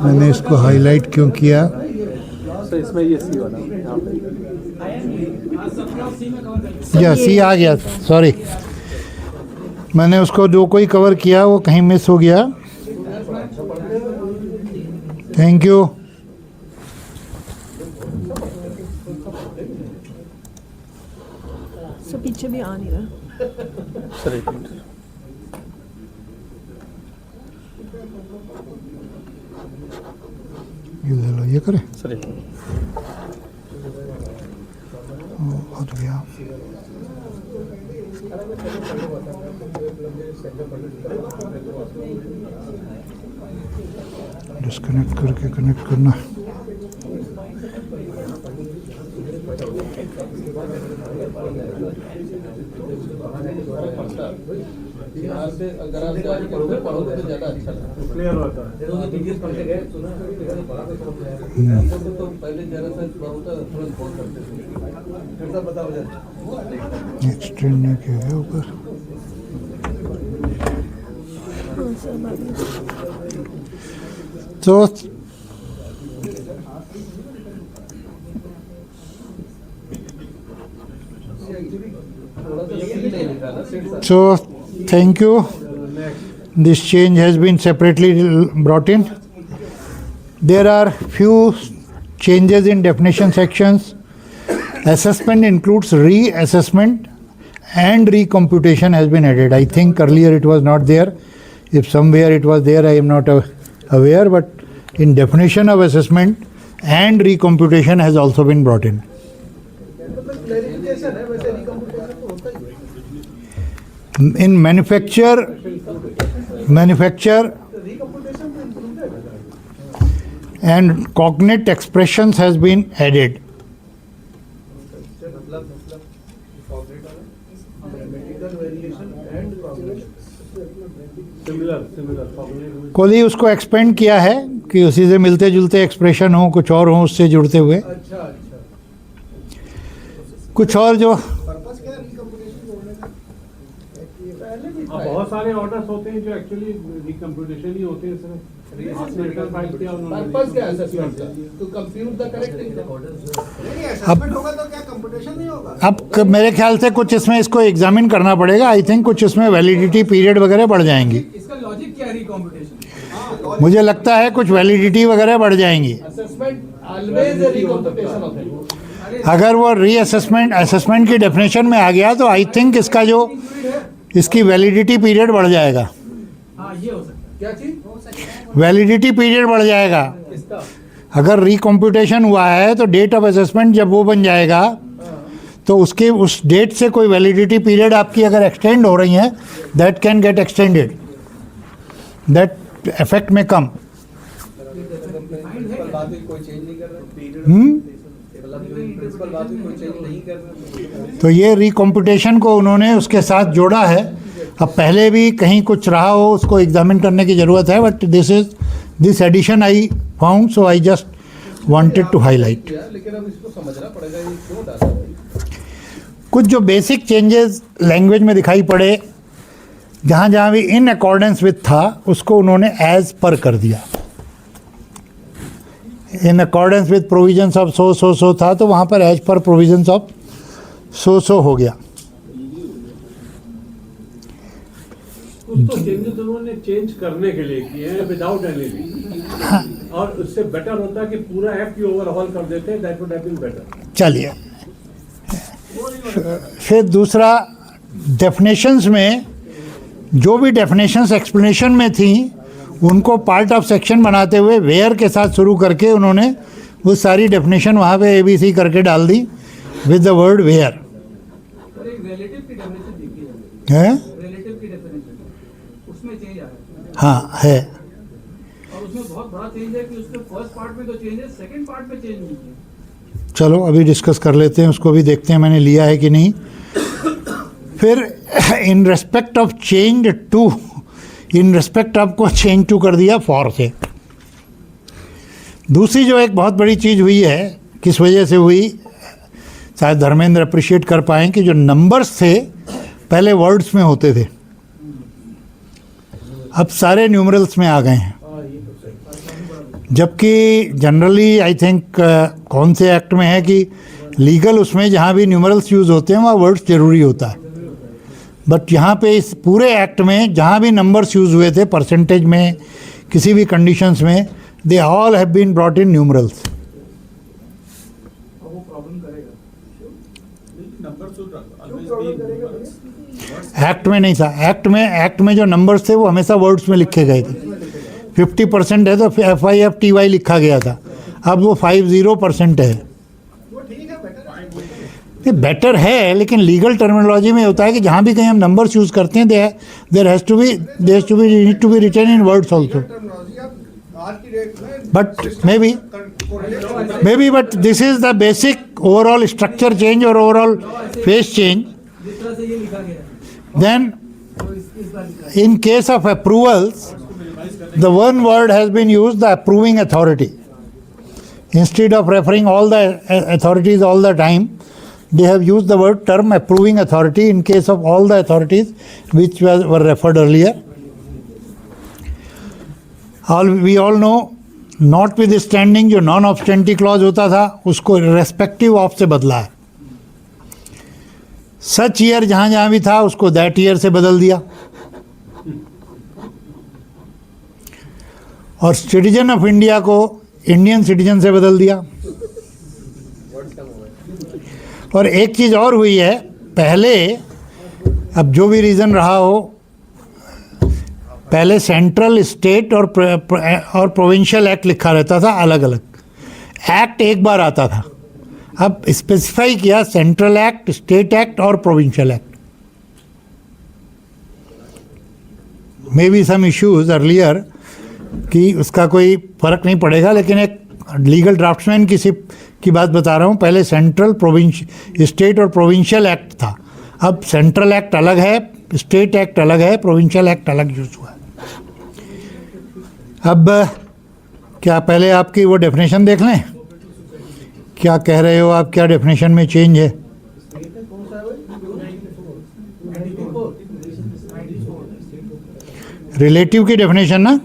मैंने इसको हाईलाइट क्यों किया? तो इसमें ये सी वाला यहाँ पे. या सी आ गया, सॉरी. मैंने उसको जो कोई कवर किया वो कहीं मिस हो गया. Thank you. सर पीछे भी आ नहीं रहा. सर एक मिनट. ये ले लो, ये करे. सर एक मिनट. हट गया. डिस्कनेक्ट करके कनेक्ट करना. यहाँ से अगर आप जाके पढ़ोगे तो ज़्यादा अच्छा लगता क्लियर होता है. है. तो पहले जरा सा बहुत थोड़ा फोन करते थे, फिर सब बता हो जाता. एक्सटेंड नहीं किया है ऊपर. हाँ सर बाद में. तो थोड़ा सा सी नहीं लिखा ना सेठ साहब. So, thank you. This change has been separately brought in. There are few changes in definition sections. Assessment includes reassessment and recomputation has been added. I think earlier it was not there. If somewhere it was there, I am not aware, but in definition of assessment and recomputation has also been brought in. Clarification है, वैसे रिकम्प्यूटेशन तो होता ही है. In manufacture रिकम्प्यूटेशन तो इम्प्रूव है. and cognate expressions has been added. मतलब cognitive variation and combination. Similar. Kohli उसको एक्सपेंड किया है कि उसी से मिलते जुलते एक्सप्रेशन हो, कुछ और हो उससे जुड़ते हुए, अच्छा. कुछ और जो पर्पस क्या है रिकम्पुटेशन जोड़ने का? पहले भी था. बहुत सारे ऑर्डर्स होते हैं जो एक्चुअली रिकम्प्यूटेशन ही होते हैं सर. पर्पस क्या है असेसमेंट का? To compute the correct income. नहीं असेसमेंट होगा तो क्या कंप्यूटेशन नहीं होगा? अब मेरे ख्याल से कुछ इसमें इसको एग्जामिन करना पड़ेगा. आई थिंक कुछ इसमें वैलिडिटी पीरियड वगैरह बढ़ जाएंगी. इसका लॉजिक क्या है रिकॉम्पिटिशन? मुझे लगता है कुछ वैलिडिटी वगैरह बढ़ जाएंगी. Assessment always a recomputation of it. अगर वो असेसमेंट की डेफिनेशन में आ गया तो आई थिंक इसका जो इसकी वैलिडिटी पीरियड बढ़ जाएगा. हाँ ये हो सकता है. क्या चीज? वैलिडिटी पीरियड बढ़ जाएगा. इसका अगर रिकम्प्यूटेशन हुआ है तो डेट ऑफ असेसमेंट जब वो बन जाएगा तो उसके उस डेट से कोई वैलिडिटी पीरियड आपकी अगर एक्सटेंड हो रही है, that can get extended, that effect में कम. तो ये रिकम्प्यूटेशन को उन्होंने उसके साथ जोड़ा है. अब पहले भी कहीं कुछ रहा हो उसको एग्जामिन करने की ज़रूरत है, but this addition I found, so I just wanted to highlight. लेकिन अब इसको समझना पड़ेगा ये क्यों डाला है. कुछ जो बेसिक चेंजेस लैंग्वेज में दिखाई पड़े, जहाँ जहाँ भी इन अकॉर्डेंस विथ था उसको उन्होंने एज पर कर दिया. In accordance with provisions of सो था तो वहाँ पर एज पर प्रोविजंस ऑफ सो हो गया. कुछ तो चेंजेस उन्होंने चेंज करने के लिए किए हैं विदाउट एनी, और उससे बेटर होता कि पूरा एक्ट ही ओवरऑल कर देते, that would have been better. चलिए, फिर दूसरा डेफिनेशंस में जो भी डेफिनेशंस एक्सप्लेनेशन में थी उनको पार्ट ऑफ सेक्शन बनाते हुए वेयर के साथ शुरू करके उन्होंने वो सारी डेफिनेशन वहाँ पे ABC करके डाल दी विद द वर्ड वेयर. एक रिलेटिव की डेफिनेशन देखी है. रिलेटिव की डेफिनेशन उसमें चेंज आ रहा है. हाँ है. और उसमें बहुत बड़ा चेंज है कि उसके फर्स्ट पार्ट में तो चेंज है, सेकंड पार्ट में चेंज नहीं है. चलो अभी डिस्कस कर लेते हैं, उसको भी देखते हैं मैंने लिया है कि नहीं. फिर in respect of change to, in respect of को चेंज टू कर दिया फॉर से. दूसरी जो एक बहुत बड़ी चीज़ हुई है, किस वजह से हुई, शायद धर्मेंद्र अप्रिशिएट कर पाएँ कि जो नंबर्स थे पहले वर्ड्स में होते थे, अब सारे न्यूमरल्स में आ गए हैं. जबकि जनरली आई थिंक कौन से एक्ट में है कि लीगल उसमें जहाँ भी न्यूमरल्स यूज़ होते हैं वहाँ वर्ड्स ज़रूरी होता है. बट यहाँ पे इस पूरे एक्ट में जहाँ भी नंबर्स यूज़ हुए थे परसेंटेज में, किसी भी कंडीशंस में, they all have been brought in numerals. Act में नहीं था. एक्ट में जो नंबर्स थे वो हमेशा वर्ड्स में लिखे गए थे. 50% है तो FIFTY लिखा गया था, अब वो 50% है. ये बेटर है, लेकिन लीगल टर्मिनोलॉजी में होता है कि जहाँ भी कहीं हम नंबर्स यूज़ करते हैं there has to be written in words also. But maybe but this is the basic overall structure change और ओवरऑल फेस चेंज. जिस तरह से ये लिखा गया है Then तो इस बार लिखा है. in case of approvals, the one word has been used, the approving authority. Instead of referring all the authorities all the time, they have used the word term approving authority in case of all the authorities which were referred earlier. We all know, notwithstanding जो नॉन ऑब्स्टेंटी क्लॉज होता था उसको रेस्पेक्टिव ऑफ से बदला है. सच ईयर जहाँ जहाँ भी था उसको दैट ईयर से बदल दिया. और सिटीजन ऑफ इंडिया को इंडियन सिटीजन से बदल दिया. और एक चीज़ और हुई है, पहले, अब जो भी रीज़न रहा हो, पहले सेंट्रल, स्टेट और प्रोविंशियल एक्ट लिखा रहता था अलग अलग. एक्ट एक बार आता था. अब स्पेसिफाई किया सेंट्रल एक्ट, स्टेट एक्ट और provincial act. Maybe some issues earlier कि उसका कोई फ़र्क नहीं पड़ेगा, लेकिन एक लीगल ड्राफ्ट्समैन की बात बता रहा हूँ. पहले सेंट्रल, स्टेट और प्रोविंशियल एक्ट था, अब सेंट्रल एक्ट अलग है, स्टेट एक्ट अलग है, प्रोविंशियल एक्ट अलग यूज हुआ है। अब क्या पहले आपकी वो डेफिनेशन देख लें, क्या कह रहे हो आप, क्या डेफिनेशन में चेंज है? रिलेटिव की डेफिनेशन ना,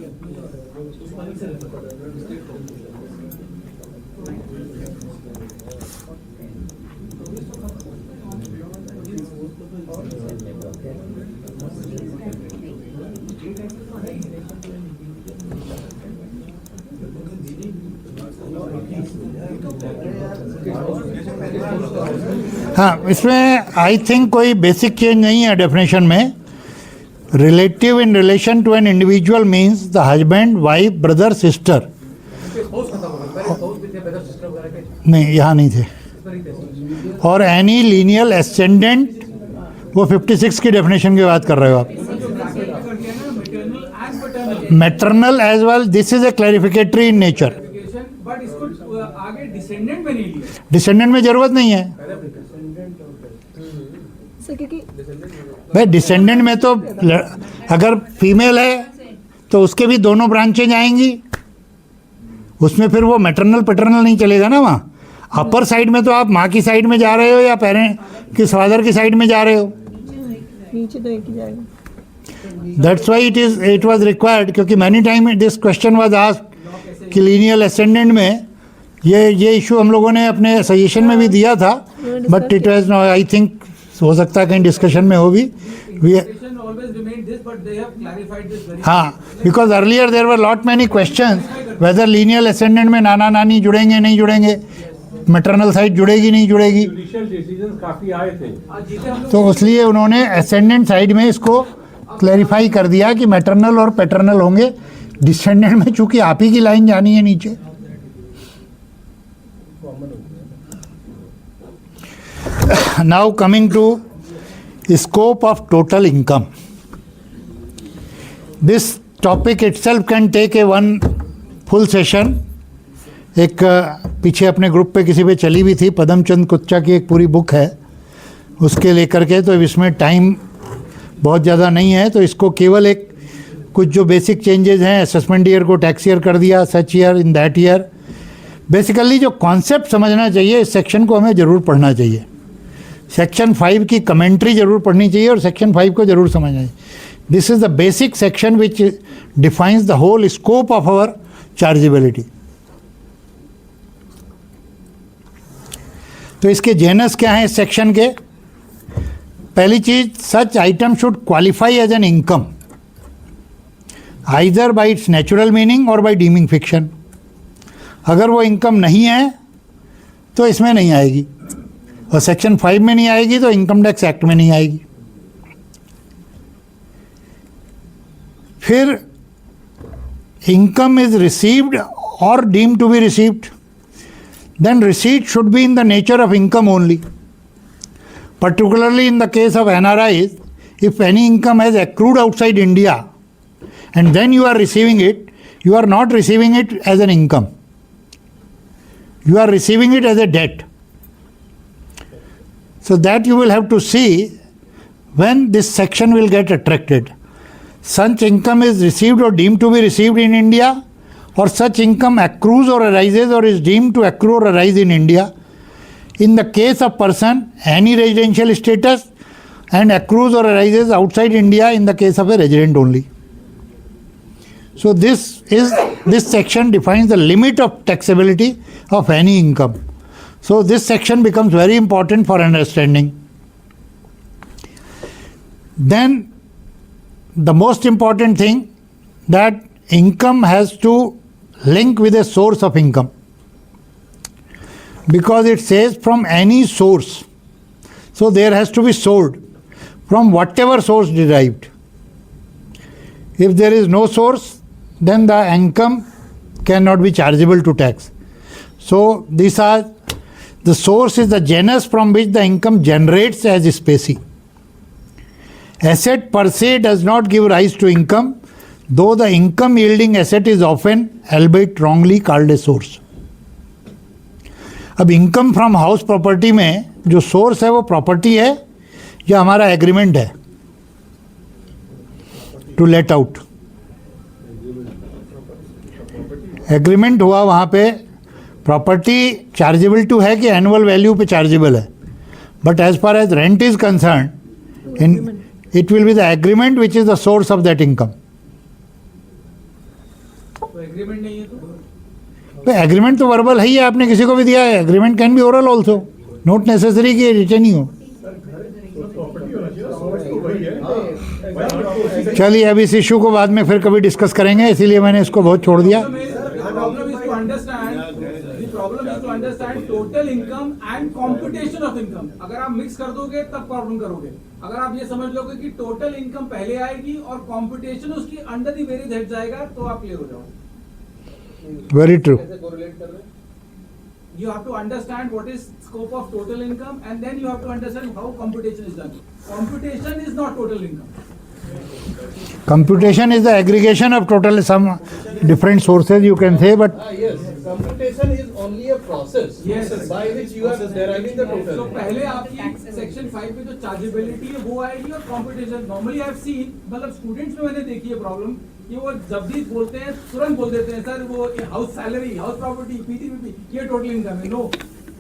हाँ, इसमें आई थिंक कोई बेसिक चेंज नहीं है डेफिनेशन में। Relative in relation to an individual means the husband, wife, brother, sister. नहीं, यहाँ नहीं थे। और एनी लीनियल एसेंडेंट, वो 56 की डेफिनेशन की बात कर रहे हो आप। Maternal as well, this is a clarificatory in nature. But इसको आगे डिसेंडेंट में नहीं लिया। डिसेंडेंट में जरूरत नहीं है भाई। डिसेंडेंट में तो अगर फीमेल है तो उसके भी दोनों ब्रांचेज आएंगी, उसमें फिर वो मैटरनल पैटर्नल नहीं चलेगा ना। वहाँ अपर साइड में तो आप माँ की साइड में जा रहे हो या पेरेंट किस फादर की साइड में जा रहे हो, नीचे तो एक ही जाएगा। That's why it was required, क्योंकि many time this question was asked कि लीनियल एसेंडेंट में ये इशू हम लोगों ने अपने सजेशन में भी दिया था, but it was no, I think हो सकता है कहीं डिस्कशन में हो भी। हाँ, because earlier there were lot many questions whether lineal ascendant में नाना नानी जुड़ेंगे नहीं जुड़ेंगे, मैटरनल साइड जुड़ेगी नहीं जुड़ेगी, काफी आए थे। तो इसलिए उन्होंने एसेंडेंट साइड में इसको क्लैरिफाई कर दिया कि मैटरनल और पैटर्नल होंगे। डिसेंडेंट में चूंकि आप ही की लाइन जानी है नीचे। Now coming to scope of total income. This topic itself can take a one full session. एक पीछे अपने ग्रुप पे किसी पे चली भी थी, पदमचंद कुच्चा की एक पूरी बुक है उसके लेकर के, तो इसमें टाइम बहुत ज़्यादा नहीं है, तो इसको केवल एक कुछ जो बेसिक चेंजेस हैं, असेसमेंट ईयर को टैक्स ईयर कर दिया, such year in that year. Basically जो कॉन्सेप्ट समझना चाहिए, इस सेक्शन को हमें ज़रूर पढ़ना चाहिए। सेक्शन 5 की कमेंट्री जरूर पढ़नी चाहिए और सेक्शन 5 को जरूर समझना चाहिए। This is the basic section which defines the whole scope of our chargeability. तो इसके जेनस क्या है इस सेक्शन के? पहली चीज, such item should qualify as an income either by its natural meaning और बाय डीमिंग फिक्शन। अगर वो इनकम नहीं है तो इसमें नहीं आएगी, और सेक्शन 5 में नहीं आएगी तो इनकम टैक्स एक्ट में नहीं आएगी। फिर इनकम इज रिसीव्ड और deemed to be received, then receipt should be in the nature of income only, particularly in the case of NRIs. If any income has accrued outside India and then you are receiving it, you are not receiving it as an income, you are receiving it as a debt. So that you will have to see when this section will get attracted. Such income is received or deemed to be received in India, or such income accrues or arises or is deemed to accrue or arise in India. In the case of person, any residential status, and accrues or arises outside India in the case of a resident only. So this section defines the limit of taxability of any income. So this section becomes very important for understanding. Then the most important thing, that income has to link with a source of income, because it says from any source. So there has to be sold from whatever source derived. If there is no source, then the income cannot be chargeable to tax. So these are, the source is the genus from which the income generates as specie. Asset per se does not give rise to income, though the income yielding asset is often, albeit wrongly, called a source. अब इनकम फ्रॉम हाउस प्रॉपर्टी में जो सोर्स है वो प्रॉपर्टी है ये हमारा एग्रीमेंट है टू लेट आउट। एग्रीमेंट हुआ वहाँ पे, प्रॉपर्टी चार्जेबल टू है कि एनुअल वैल्यू पे चार्जेबल है, but as far as rent is concern in it will be the agreement which is the source of that income. तो एग्रीमेंट नहीं है तो एग्रीमेंट तो वर्बल है ही है, आपने किसी को भी दिया है। Agreement can be oral also, note necessary कि रिटर्न ही हो। चलिए अब इस इशू को बाद में फिर कभी डिस्कस करेंगे, इसीलिए मैंने इसको बहुत छोड़ दिया। Problem is to understand total income and computation of income. अगर आप मिक्स कर दोगे तब प्रॉब्लम करोगे। अगर आप ये समझ लोगे कि टोटल इनकम पहले आएगी और कंप्यूटेशन उसकी अंडर द वेरियस हेड जाएगा तो आप क्लियर हो जाओगे। Very true. You have to understand what is scope of total income and then you have to understand how computation is done. Computation is not total income. Computation is the aggregation of total some different sources you can say, but Yes, computation is only a process. Yes. By which you are deriving the So total. पहले आपकी सेक्शन 5 में जो चार्जेबिलिटी है वो आएगी और computation. Normally I have seen, मतलब स्टूडेंट्स में मैंने देखी है प्रॉब्लम कि वो जब भी बोलते हैं तुरंत बोल देते हैं सर वो house salary, house property, PTPP, ये टोटल इनकम है। No,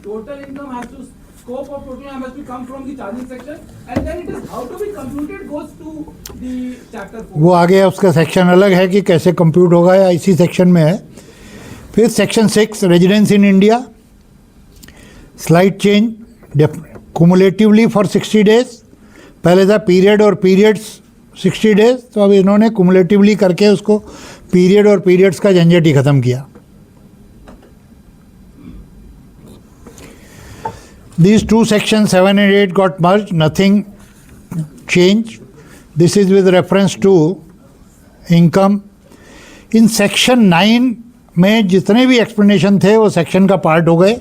total income has to scope of total income has to come from the charging section and then it is how to be computed goes to the chapter 4. वो आगे उसका सेक्शन अलग है कि कैसे कंप्यूट होगा, या इसी सेक्शन में है। फिर section 6 residence in India, slide change cumulatively for 60 days. पहले था पीरियड और पीरियड्स 60 डेज, तो अब इन्होंने कुमुलेटिवली करके उसको पीरियड और पीरियड्स का झंझट ही ख़त्म किया। These two sections 7 and 8 got merged, nothing changed. This is with reference to income. In section 9 में जितने भी explanation थे वो section का part हो गए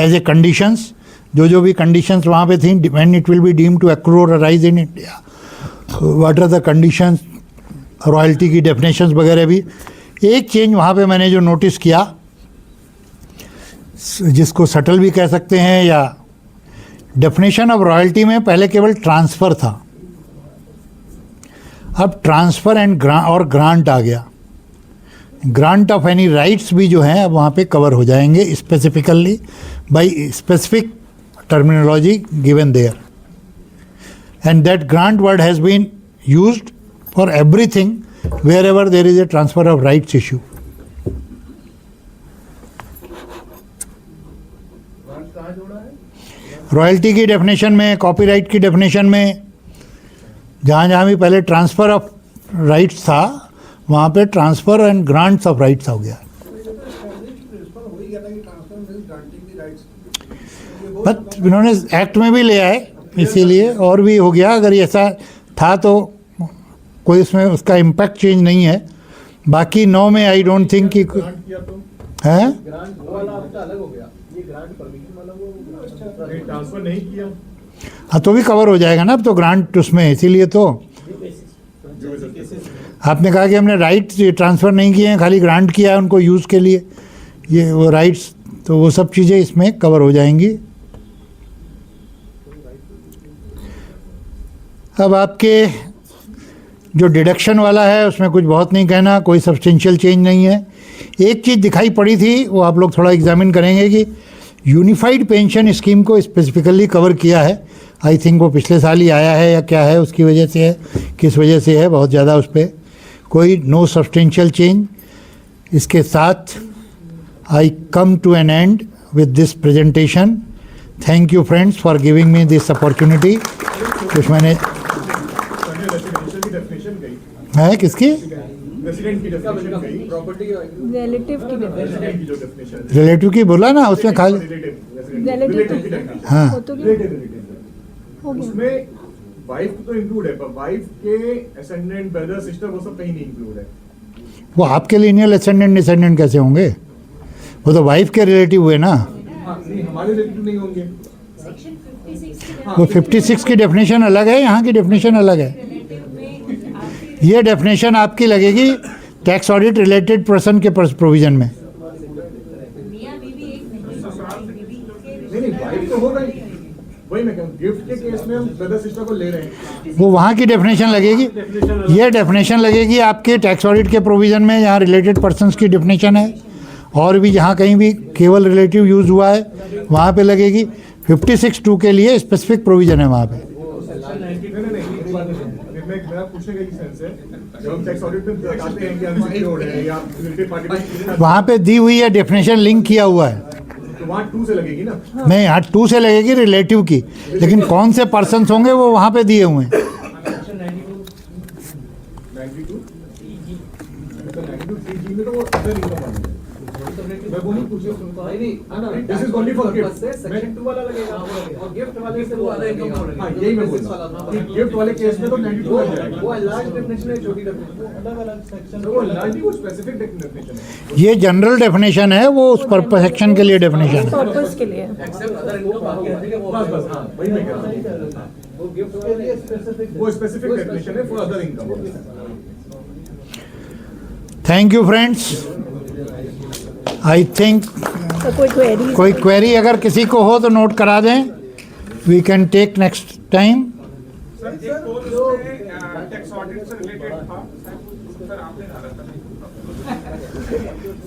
as a conditions, जो भी conditions वहाँ पे थी, when it will be deemed to accrue or arise in India, what are the conditions, royalty की definitions वगैरह भी। एक change वहाँ पे मैंने जो notice किया, जिसको सटल भी कह सकते हैं, या डेफिनेशन ऑफ रॉयल्टी में पहले केवल ट्रांसफ़र था, अब ट्रांसफ़र एंड ग्रांट आ गया। ग्रांट ऑफ एनी राइट्स भी जो हैं अब वहाँ पे कवर हो जाएंगे specifically by specific terminology given there, and that grant word has been used for everything wherever there is a transfer of rights issue. Royalty की डेफिनेशन में, कॉपीराइट की डेफिनेशन में, जहाँ जहाँ भी पहले ट्रांसफ़र ऑफ राइट्स था वहाँ पे transfer and grants of rights हो गया। बट इन्होंने एक्ट में भी ले आए इसीलिए और भी हो गया। अगर ऐसा था तो कोई इसमें उसका इम्पैक्ट चेंज नहीं है। बाकी 9 में आई डोंट थिंक कि है ट्रांसफर नहीं किया, हाँ तो भी कवर हो जाएगा ना अब तो ग्रांट उसमें, इसीलिए तो आपने कहा कि हमने राइट्स ट्रांसफ़र नहीं किए हैं, खाली ग्रांट किया है उनको यूज़ के लिए, ये वो राइट्स, तो वो सब चीज़ें इसमें कवर हो जाएंगी। अब आपके जो डिडक्शन वाला है उसमें कुछ बहुत नहीं कहना, कोई सब्सटेंशियल चेंज नहीं है। एक चीज़ दिखाई पड़ी थी, वो आप लोग थोड़ा एग्जामिन करेंगे कि यूनिफाइड पेंशन स्कीम को स्पेसिफिकली कवर किया है। आई थिंक वो पिछले साल ही आया है या क्या है, उसकी वजह से है, किस वजह से है, बहुत ज़्यादा उस पर कोई नो सब्सटेंशियल चेंज। इसके साथ I come to an end with this presentation. Thank you friends for giving me this opportunity. कुछ मैंने है किसकी रिलेटिव की बोला ना, उसमें खाली हाँ उसमें वाइफ तो इंक्लूड है, पर वाइफ के असेंडेंट, ब्रदर, सिस्टर वो सब कहीं नहीं इंक्लूड है। वो आपके लिनियल असेंडेंट डिसेंडेंट कैसे होंगे? वो तो वाइफ के रिलेटिव हुए ना। हमारे रिलेटिव नहीं होंगे। वो 56 की डेफिनेशन अलग है, यहाँ की डेफिनेशन अलग है। ये डेफिनेशन आपकी लगेगी टैक्स ऑडिट रिलेटेड पर्सन के प्रोविजन में। नहीं वाइफ तो होगा ही, वही मैं कहूँ, गिफ्ट के केस में हम ब्रदर सिस्टर को ले रहे हैं, वो वहाँ की डेफिनेशन लगेगी, ये डेफिनेशन लगेगी आपके टैक्स ऑडिट के प्रोविज़न में, जहाँ रिलेटेड पर्सन्स की डेफिनेशन है, और भी जहाँ कहीं भी केवल रिलेटिव यूज़ हुआ है वहाँ पे लगेगी। 56(2) के लिए स्पेसिफिक प्रोविज़न है वहाँ पे। मेरा पूछने का ये सेंस है, जब हम टैक्स ऑडिट में बताते हैं कि अनसिक्योर्ड है या रिलेटेड पार्टी, वहाँ पे दी हुई है डेफिनेशन, लिंक किया हुआ है, तो वहाँ 2 से लगेगी ना? नहीं, यहाँ 2 से लगेगी रिलेटिव की, लेकिन कौन से पर्सन्स होंगे वो वहाँ पे दिए हुए हैं। 92 3G में तो वो अदर इनकम वाली है। मैं बोलूँ पूछिए, this is only for gift, section 2 वाला लगेगा और गिफ्ट वाले से वो अदर इनकम वाला। हां, यही मैं बोल रहा हूं कि गिफ्ट वाले केस में तो 92 आ जाएगा, वो लार्ज डेफिनेशन है, छोटी डेफिनेशन अलग-अलग सेक्शन, वो लार्ज वो स्पेसिफिक डेफिनेशन है। ये जनरल डेफिनेशन है, वो उस पर्पस सेक्शन के लिए डेफिनेशन है। पर्पस के लिए एक्सेप्ट अदर इनकम, बस हां, वही मैं कह रहा हूं, वो गिफ्ट के लिए स्पेसिफिक, वो स्पेसिफिक डेफिनेशन है for other income. Thank you friends. I think कोई क्वेरी अगर किसी को हो तो नोट करा दें, we can take next time.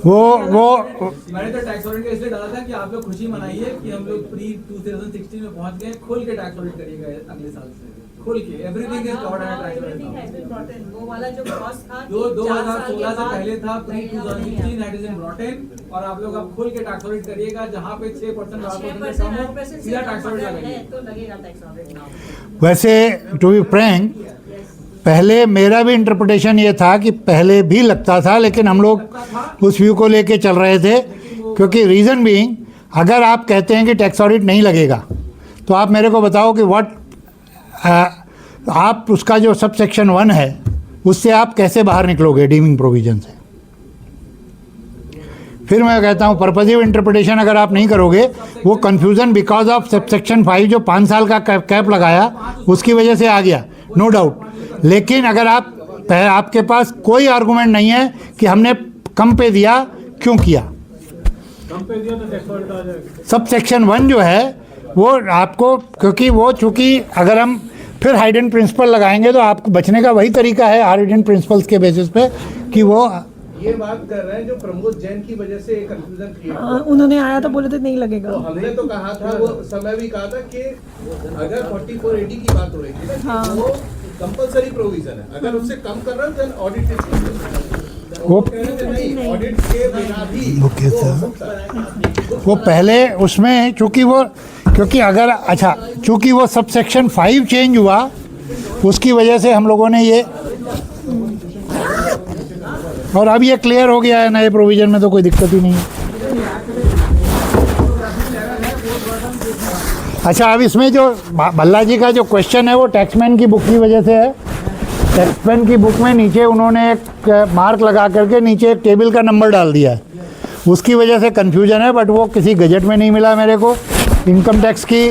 वो मैंने तो टैक्स ऑडिट का इसलिए डाला था कि आप लोग खुशी मनाइए कि हम लोग प्री 2016 में पहुंच गए, खुल के टैक्स ऑडिट करिएगा अगले साल से, खुल के everything is covered under tax audit. वो वाला जो कॉस्ट था जो 2016 से पहले था pre 2016 that is in brought in, और आप लोग अब खुल के टैक्स ऑडिट करिएगा, जहां पे 6% सीधा टैक्स ऑडिट लगेगा, तो लगेगा टैक्स ऑडिट नाउ। वैसे टू बी फ्रैंक, पहले मेरा भी इंटरप्रिटेशन ये था कि पहले भी लगता था, लेकिन हम लोग उस व्यू को लेके चल रहे थे, क्योंकि रीज़न बीइंग, अगर आप कहते हैं कि टैक्स ऑडिट नहीं लगेगा तो आप मेरे को बताओ कि आप उसका जो सब सेक्शन 1 है उससे आप कैसे बाहर निकलोगे डीमिंग प्रोविजन से। फिर मैं कहता हूँ पर्पजिव इंटरप्रिटेशन अगर आप नहीं करोगे, वो confusion because of sub section 5 जो 5 साल का कैप लगाया उसकी वजह से आ गया, नो डाउट। लेकिन अगर आपके पास कोई आर्गूमेंट नहीं है कि हमने कम पे दिया, क्यों किया, कम पे दिया तो टैक्स ऑडिट आ जाएगा। सब सेक्शन 1 जो है वो आपको, क्योंकि वो चूँकि अगर हम फिर हाइडन प्रिंसिपल लगाएंगे तो आपको बचने का वही तरीका है हाइडन प्रिंसिपल्स के बेसिस पे कि वो ये बात कर रहे हैं जो प्रमोद जैन की वजह से कंफ्यूजन क्रिएट हुआ। उन्होंने आया तो बोले थे नहीं लगेगा। तो हमने तो कहा था, वो समय भी कहा था कि अगर 4480 की बात हो रही थी ना, हाँ। वो कंपलसरी प्रोविजन है, अगर उससे कम कर रहे हो देन ऑडिट वो नहीं, ऑडिट के बिना भी वो पहले उसमें क्योंकि अगर अच्छा, चूँकि वो सब सेक्शन 5 चेंज हुआ उसकी वजह से हम लोगों ने ये, और अब ये क्लियर हो गया है नए प्रोविज़न में, तो कोई दिक्कत ही नहीं है। अच्छा, अब इसमें जो भल्ला जी का जो क्वेश्चन है वो टैक्समैन की बुक की वजह से है। टैक्समैन की बुक में नीचे उन्होंने एक मार्क लगा करके नीचे एक टेबल का नंबर डाल दिया है, उसकी वजह से कन्फ्यूजन है, बट वो किसी गजट में नहीं मिला मेरे को। इनकम टैक्स की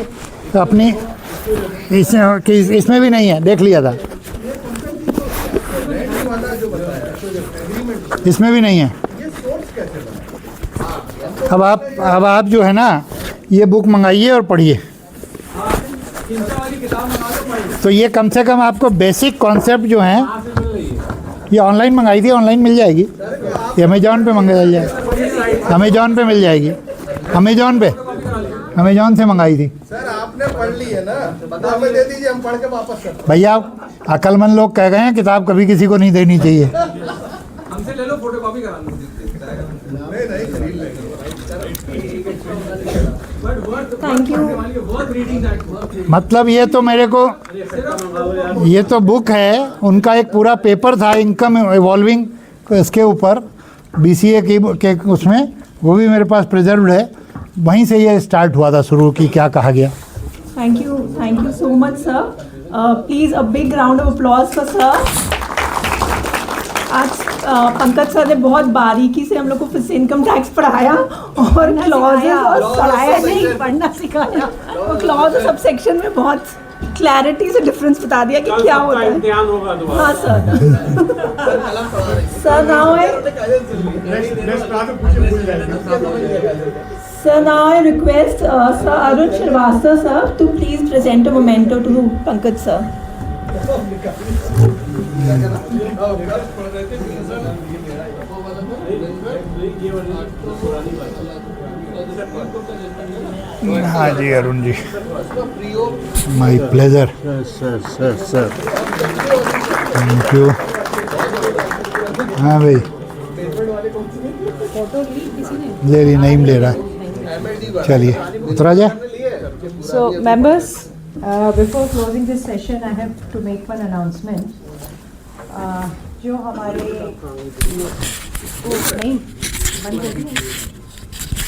अपनी इसमें भी नहीं है, देख लिया था, इसमें भी नहीं है। अब आप जो है ना, ये बुक मंगाइए और पढ़िए, तो ये कम से कम आपको बेसिक कॉन्सेप्ट जो हैं, ये ऑनलाइन मंगाई थी, ऑनलाइन मिल जाएगी, ये अमेजॉन पे मंगाई जाएगी, अमेजॉन पे मिल जाएगी, अमेजॉन से मंगाई थी। सर आपने पढ़ ली है ना, बता हमें दे दीजिए, हम पढ़ के वापस करते हैं। भैया अक्लमंद लोग कह गए हैं किताब कभी किसी को नहीं देनी चाहिए। हमसे ले लो, फोटोकॉपी करा लो। नहीं खरीद लेंगे। Thank you. मतलब ये तो मेरे को, ये तो बुक है, उनका एक पूरा पेपर था इनकम इवॉल्विंग इसके ऊपर BCA के उसमें, वो भी मेरे पास प्रिजर्व्ड है, वहीं से ये स्टार्ट हुआ था शुरू की क्या कहा गया। Thank you so much sir. Please a big round of applause for sir. आज पंकज सर ने बहुत बारीकी से हम लोग को फिर इनकम टैक्स पढ़ाया और क्लॉजेस और पढ़ाया नहीं, पढ़ना सिखाया, और क्लॉज सब सेक्शन में बहुत क्लैरिटी से डिफरेंस बता दिया कि क्या होता है। इम्तिहान होगा दोबारा। हाँ sir. Sir now I request Sir Arun Srivastava sir to please present a memento to Pankaj sir. हाँ जी Arun ji, my pleasure. Sir thank you. हाँ भाई, ले ली, नहीं ले रहा। चलिए उतरा जाए। So members, before closing this session, I have to make one announcement. जो हमारे नहीं बंद कर